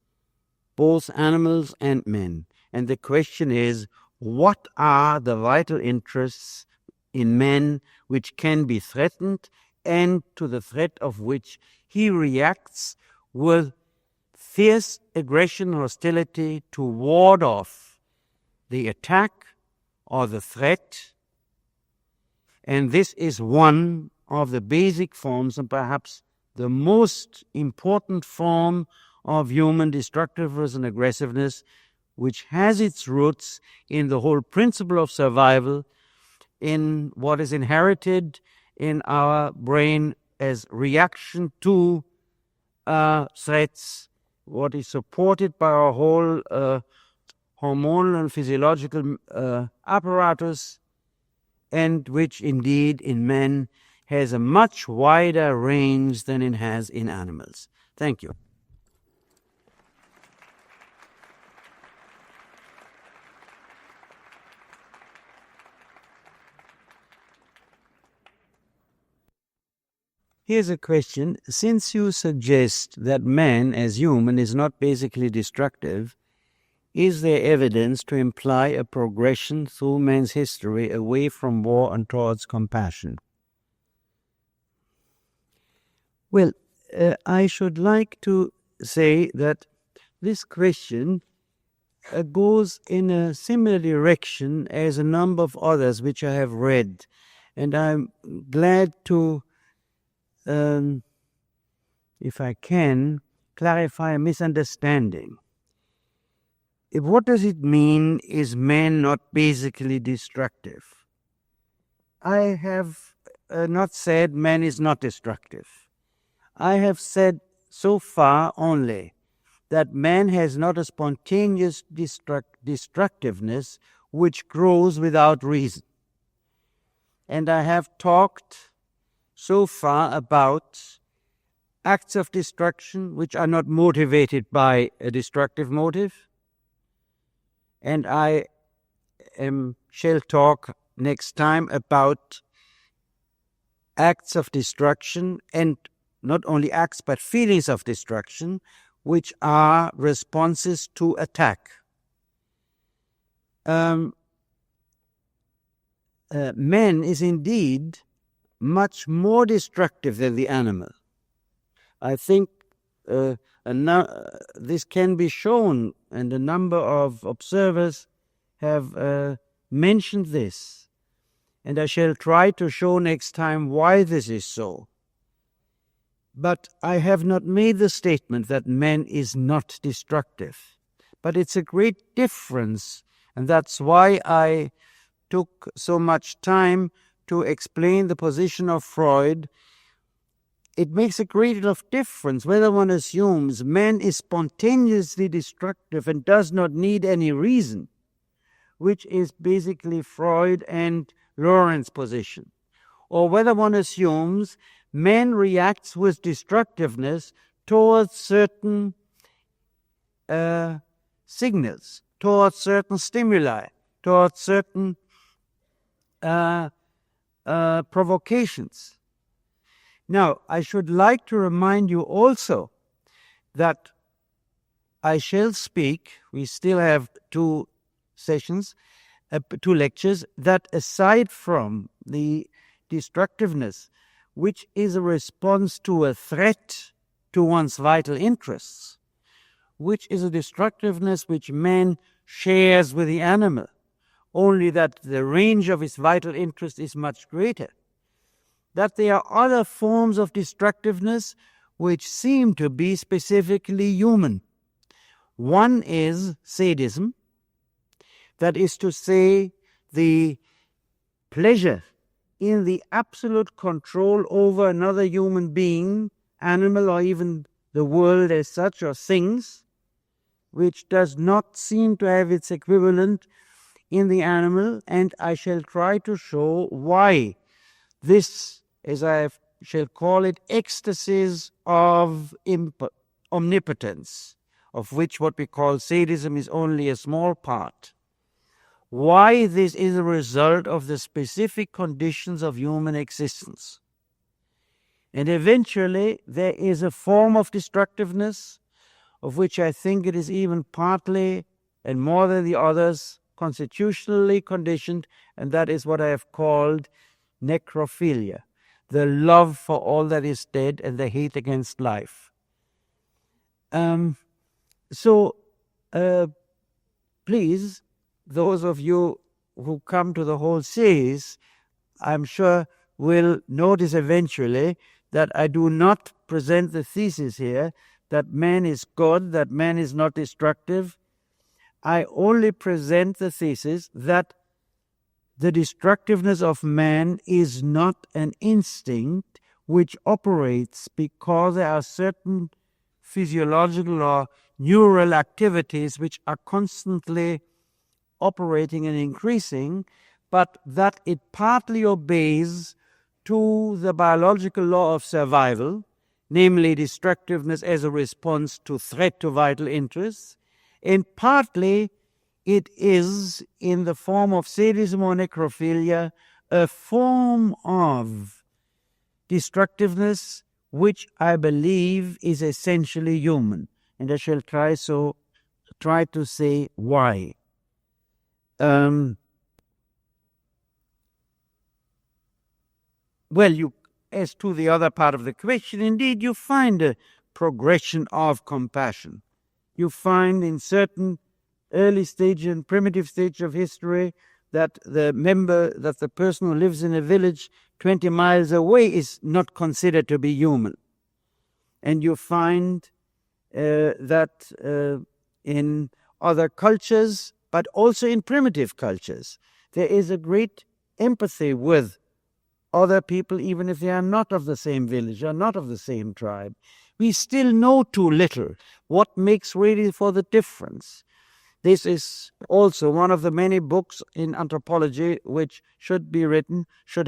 both animals and men. And the question is, what are the vital interests in men which can be threatened, and to the threat of which he reacts with fierce aggression, hostility to ward off the attack or the threat. And this is one of the basic forms, and perhaps the most important form of human destructiveness and aggressiveness, which has its roots in the whole principle of survival, in what is inherited in our brain as reaction to threats, what is supported by our whole hormonal and physiological apparatus, and which indeed in men has a much wider range than it has in animals. Thank you. Here's a question. Since you suggest that man as human is not basically destructive, is there evidence to imply a progression through man's history away from war and towards compassion? Well, I should like to say that this question goes in a similar direction as a number of others which I have read. And I'm glad to, if I can, clarify a misunderstanding. What does it mean, is man not basically destructive? I have not said man is not destructive. I have said so far only that man has not a spontaneous destructiveness which grows without reason. And I have talked so far about acts of destruction which are not motivated by a destructive motive. And I shall talk next time about acts of destruction, and not only acts but feelings of destruction, which are responses to attack. Man is indeed much more destructive than the animal. I think this can be shown, and a number of observers have mentioned this, and I shall try to show next time why this is so. But I have not made the statement that man is not destructive. But it's a great difference, and that's why I took so much time to explain the position of Freud. It makes a great deal of difference whether one assumes man is spontaneously destructive and does not need any reason, which is basically Freud and Lorenz's position, or whether one assumes man reacts with destructiveness towards certain signals, towards certain stimuli, towards certain provocations. Now, I should like to remind you also that I shall speak, we still have 2 sessions, 2 lectures, that aside from the destructiveness, which is a response to a threat to one's vital interests, which is a destructiveness which man shares with the animal, only that the range of his vital interest is much greater, that there are other forms of destructiveness which seem to be specifically human. One is sadism, that is to say, the pleasure in the absolute control over another human being, animal, or even the world as such, or things, which does not seem to have its equivalent in the animal, and I shall try to show why this, as I shall call it, ecstasies of omnipotence, of which what we call sadism is only a small part, why this is a result of the specific conditions of human existence. And eventually there is a form of destructiveness of which I think it is even partly, and more than the others, constitutionally conditioned, and that is what I have called necrophilia, the love for all that is dead and the hate against life. Please, those of you who come to the whole series, I'm sure will notice eventually that I do not present the thesis here that man is good, that man is not destructive. I only present the thesis that the destructiveness of man is not an instinct which operates because there are certain physiological or neural activities which are constantly operating and increasing, but that it partly obeys to the biological law of survival, namely destructiveness as a response to threat to vital interests, and partly it is, in the form of sadism or necrophilia, a form of destructiveness which I believe is essentially human. And I shall try to say why. As to the other part of the question, indeed you find a progression of compassion. You find in certain early stage and primitive stage of history that the person who lives in a village 20 miles away is not considered to be human. And you find that in other cultures, but also in primitive cultures, there is a great empathy with other people, even if they are not of the same village or not of the same tribe. We still know too little. What makes really for the difference? This is also one of the many books in anthropology which should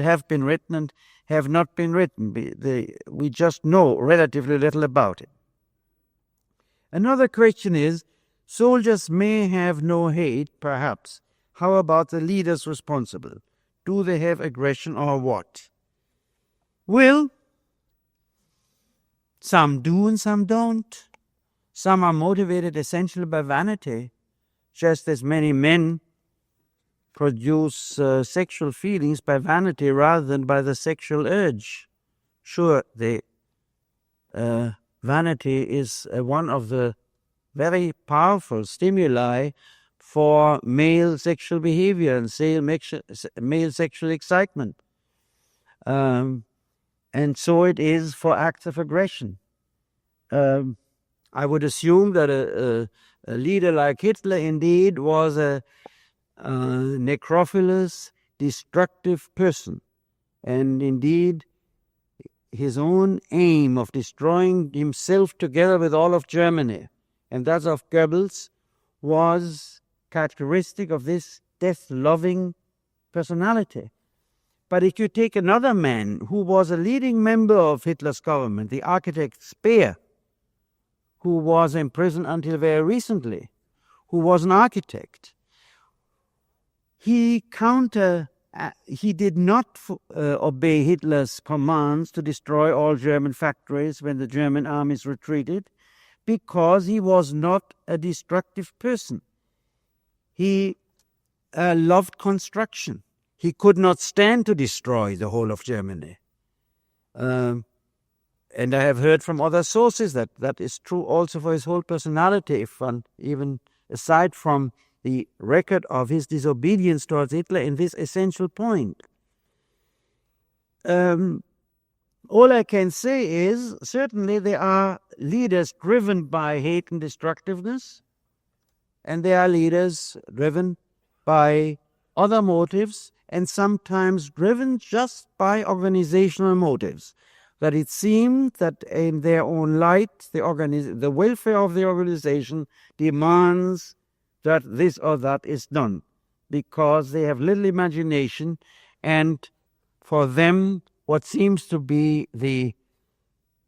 have been written, and have not been written. We just know relatively little about it. Another question is, soldiers may have no hate, perhaps. How about the leaders responsible? Do they have aggression or what? Well, some do and some don't. Some are motivated essentially by vanity, just as many men produce sexual feelings by vanity rather than by the sexual urge. Sure, vanity is one of the very powerful stimuli for male sexual behavior and male sexual excitement. And so it is for acts of aggression. I would assume that a leader like Hitler indeed was a necrophilous, destructive person. And indeed, his own aim of destroying himself together with all of Germany, and that of Goebbels, was characteristic of this death-loving personality. But if you take another man who was a leading member of Hitler's government, the architect Speer, who was imprisoned until very recently, who was an architect, he did not obey Hitler's commands to destroy all German factories when the German armies retreated, because he was not a destructive person. He loved construction. He could not stand to destroy the whole of Germany. And I have heard from other sources that is true also for his whole personality, if one, even aside from the record of his disobedience towards Hitler in this essential point. All I can say is, certainly there are leaders driven by hate and destructiveness, and there are leaders driven by other motives, and sometimes driven just by organizational motives. That it seemed that in their own light, the welfare of the organization demands that this or that is done, because they have little imagination, and for them, what seems to be the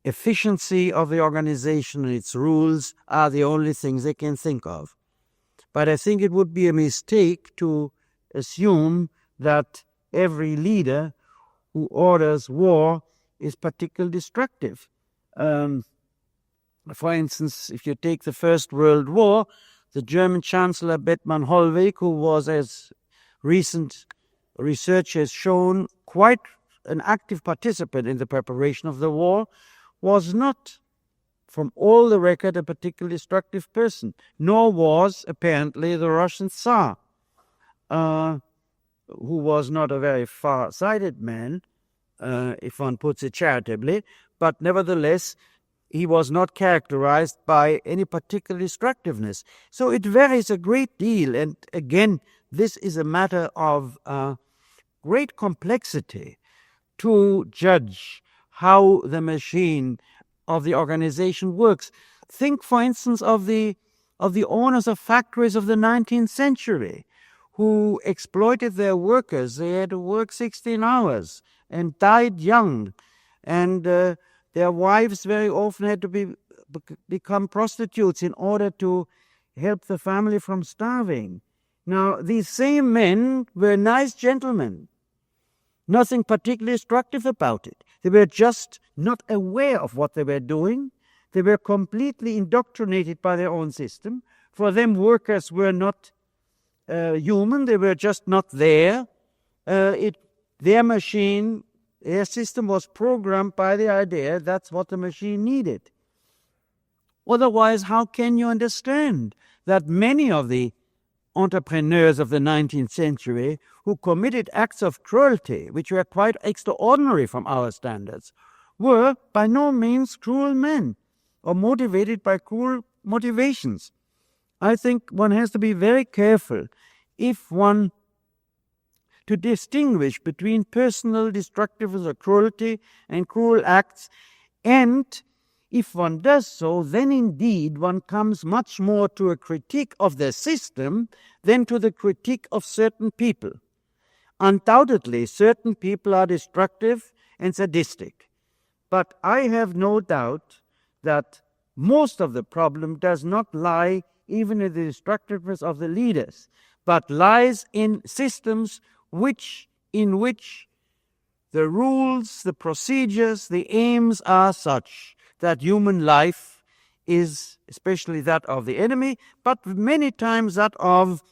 efficiency of the organization and its rules are the only things they can think of. But I think it would be a mistake to assume that every leader who orders war is particularly destructive. For instance, if you take the First World War, the German Chancellor Bethmann Hollweg, who was, as recent research has shown, quite an active participant in the preparation of the war, was not, from all the record, a particularly destructive person, nor was apparently the Russian Tsar, who was not a very far-sighted man, if one puts it charitably, but nevertheless he was not characterized by any particular destructiveness. So it varies a great deal, and again, this is a matter of great complexity to judge how the machine of the organization works. Think, for instance, of the owners of factories of the 19th century who exploited their workers. They had to work 16 hours and died young, and their wives very often had to become prostitutes in order to help the family from starving. Now, these same men were nice gentlemen. Nothing particularly destructive about it. They were just not aware of what they were doing. They were completely indoctrinated by their own system. For them, workers were not human. They were just not there. Their machine, their system was programmed by the idea that's what the machine needed. Otherwise, how can you understand that many of the entrepreneurs of the 19th century who committed acts of cruelty, which were quite extraordinary from our standards, were by no means cruel men or motivated by cruel motivations? I think one has to be very careful to distinguish between personal destructiveness or cruelty and cruel acts, and if one does so, then indeed one comes much more to a critique of the system than to the critique of certain people. Undoubtedly, certain people are destructive and sadistic, but I have no doubt that most of the problem does not lie even in the destructiveness of the leaders, but lies in systems in which the rules, the procedures, the aims are such that human life is, especially that of the enemy, but many times that of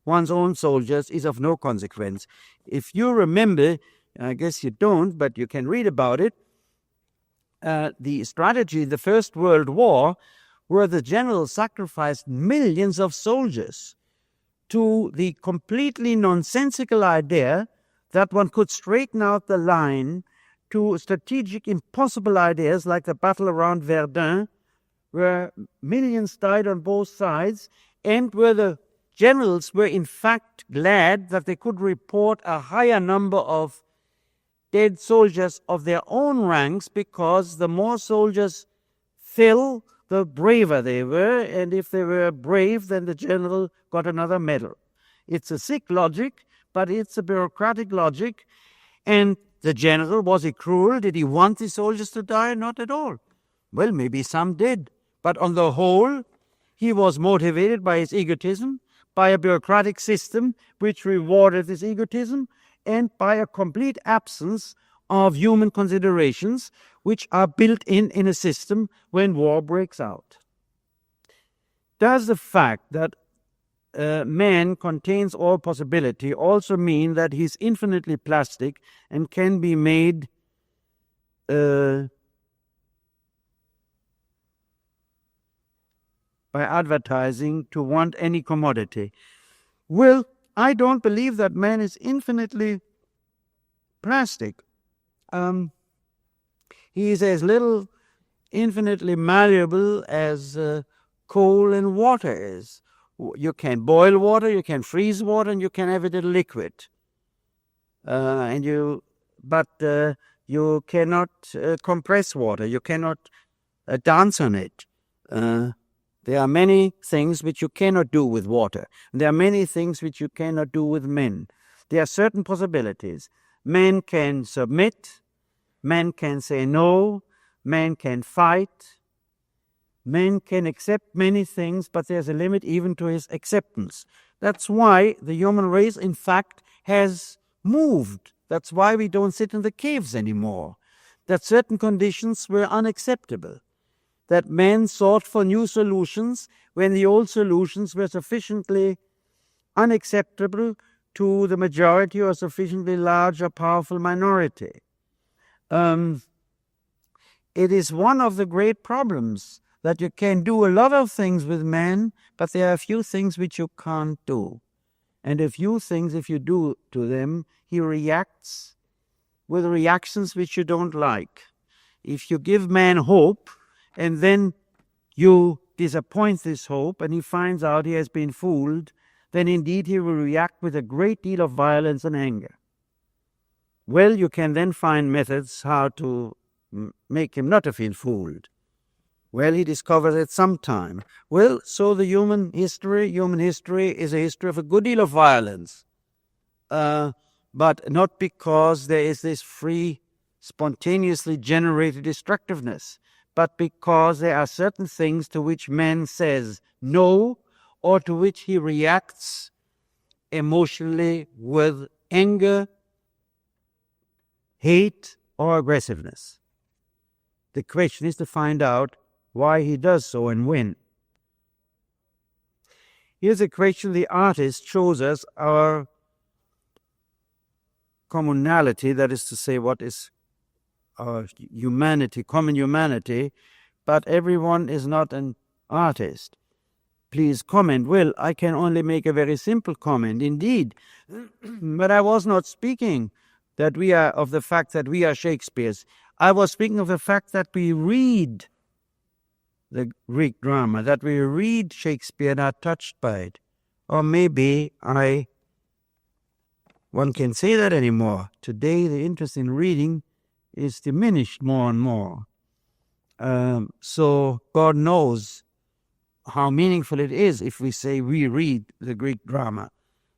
one's own soldiers, is of no consequence. If you remember, I guess you don't, but you can read about it, the strategy in the First World War, where the generals sacrificed millions of soldiers to the completely nonsensical idea that one could straighten out the line to strategic impossible ideas like the battle around Verdun, where millions died on both sides, and where the generals were in fact glad that they could report a higher number of dead soldiers of their own ranks, because the more soldiers fell, the braver they were, and if they were brave, then the general got another medal. It's a sick logic, but it's a bureaucratic logic. And the general, was he cruel? Did he want the soldiers to die? Not at all. Well, maybe some did, but on the whole, he was motivated by his egotism, by a bureaucratic system which rewarded his egotism, and by a complete absence of human considerations which are built in a system when war breaks out. Does the fact that man contains all possibility also mean that he's infinitely plastic and can be made by advertising to want any commodity? Well, I don't believe that man is infinitely plastic. He is as little infinitely malleable as coal and water is. You can boil water, you can freeze water, and you can have it in liquid. But you cannot compress water. You cannot dance on it. There are many things which you cannot do with water. There are many things which you cannot do with men. There are certain possibilities. Man can submit. Man can say no. Man can fight. Man can accept many things, but there's a limit even to his acceptance. That's why the human race, in fact, has moved. That's why we don't sit in the caves anymore. That certain conditions were unacceptable. That man sought for new solutions when the old solutions were sufficiently unacceptable to the majority or sufficiently large or powerful minority. It is one of the great problems that you can do a lot of things with man, but there are a few things which you can't do. And a few things, if you do to them, he reacts with reactions which you don't like. If you give man hope, and then you disappoint this hope, and he finds out he has been fooled, then indeed he will react with a great deal of violence and anger. Well, you can then find methods how to make him not have been fooled. Well, he discovers it sometime. Well, so the human history is a history of a good deal of violence. But not because there is this free, spontaneously generated destructiveness, but because there are certain things to which man says no, or to which he reacts emotionally with anger, hate, or aggressiveness. The question is to find out why he does so and when. Here's a question the artist shows us our commonality, that is to say, what is our humanity, common humanity, but everyone is not an artist. Please comment. Well, I can only make a very simple comment, indeed. But I was not speaking of the fact that we are Shakespeare's. I was speaking of the fact that we read the Greek drama, that we read Shakespeare and are touched by it. Or maybe one can say that anymore. Today, the interest in reading is diminished more and more. So God knows how meaningful it is if we say we read the Greek drama.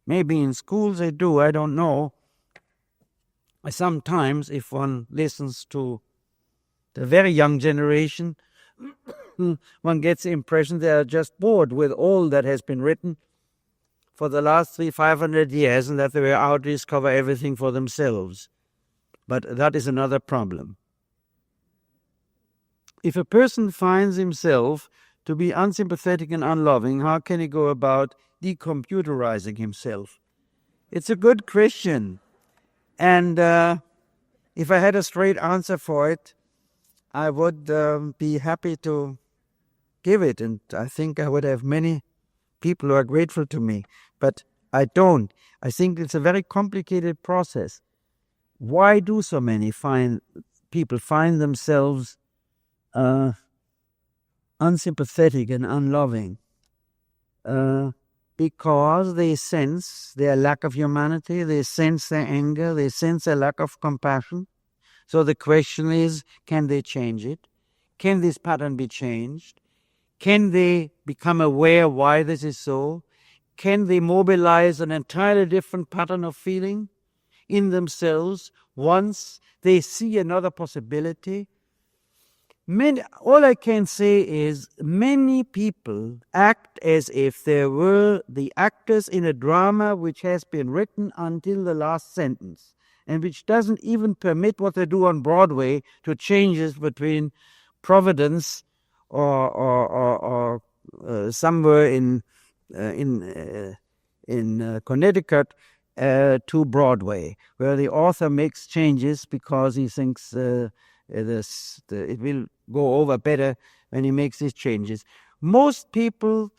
Maybe in schools they do, I don't know. Sometimes if one listens to the very young generation, one gets the impression they are just bored with all that has been written for the last 500 years and that they were out to discover everything for themselves. But that is another problem. If a person finds himself to be unsympathetic and unloving, how can he go about decomputerizing himself? It's a good question. And if I had a straight answer for it, I would be happy to give it. And I think I would have many people who are grateful to me. But I don't. I think it's a very complicated process. Why do so many people find themselves unsympathetic and unloving? Because they sense their lack of humanity, they sense their anger, they sense their lack of compassion. So the question is, can they change it? Can this pattern be changed? Can they become aware why this is so? Can they mobilize an entirely different pattern of feeling in themselves once they see another possibility? All I can say is many people act as if they were the actors in a drama which has been written until the last sentence and which doesn't even permit what they do on Broadway to changes between Providence or somewhere in Connecticut to Broadway, where the author makes changes because he thinks it will go over better when he makes these changes. Most people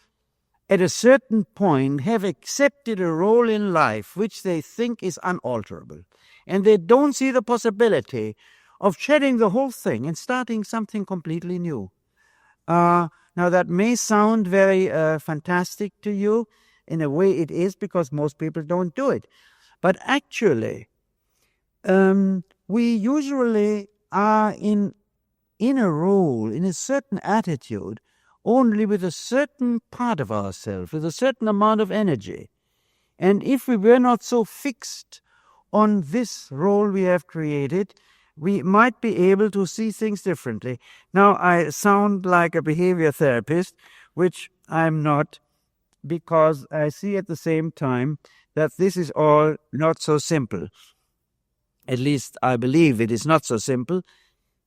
at a certain point have accepted a role in life which they think is unalterable, and they don't see the possibility of shedding the whole thing and starting something completely new. Now that may sound very fantastic to you. In a way it is, because most people don't do it. But actually, we usually are in a role, in a certain attitude, only with a certain part of ourselves, with a certain amount of energy. And if we were not so fixed on this role we have created, we might be able to see things differently. Now, I sound like a behavior therapist, which I'm not, because I see at the same time that this is all not so simple. At least I believe it is not so simple.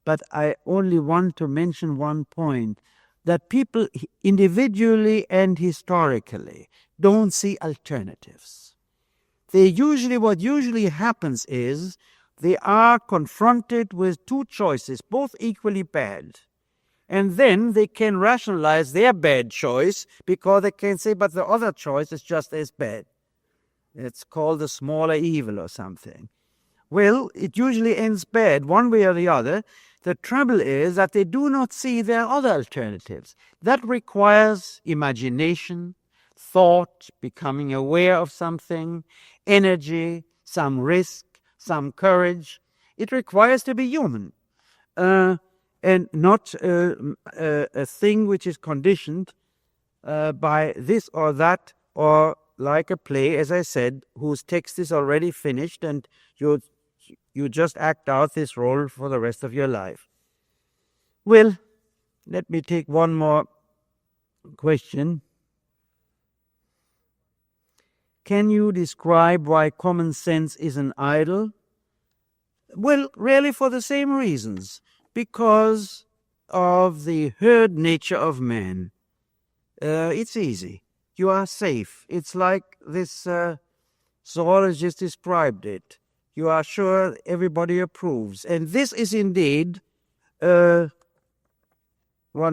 But I only want to mention one point, that people individually and historically don't see alternatives. What usually happens is they are confronted with two choices, both equally bad. And then they can rationalize their bad choice because they can say, but the other choice is just as bad. It's called the smaller evil or something. Well, it usually ends bad, one way or the other. The trouble is that they do not see their other alternatives. That requires imagination, thought, becoming aware of something, energy, some risk, some courage. It requires to be human, and not a thing which is conditioned by this or that, or like a play, as I said, whose text is already finished and you just act out this role for the rest of your life. Well, let me take one more question. Can you describe why common sense is an idol? Well, really for the same reasons. Because of the herd nature of man. It's easy. You are safe. It's like this zoologist described it. You are sure everybody approves. And this is indeed, one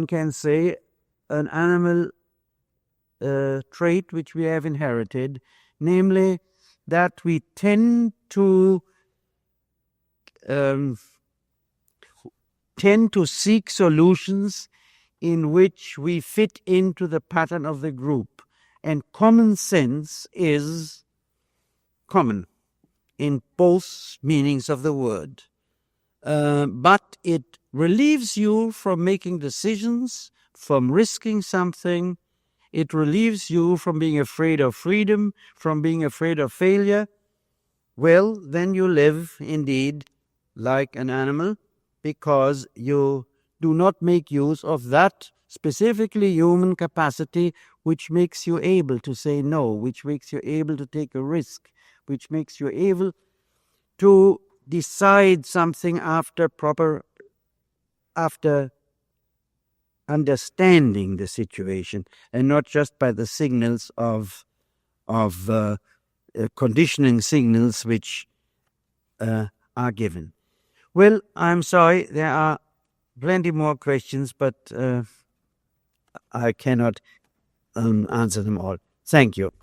can say, an animal trait which we have inherited, namely that we tend to seek solutions in which we fit into the pattern of the group. And common sense is common in both meanings of the word. But it relieves you from making decisions, from risking something. It relieves you from being afraid of freedom, from being afraid of failure. Well, then you live indeed like an animal, because you do not make use of that specifically human capacity which makes you able to say no, which makes you able to take a risk, which makes you able to decide something after understanding the situation, and not just by the signals of conditioning signals which are given. Well, I'm sorry, there are plenty more questions, but I cannot answer them all. Thank you.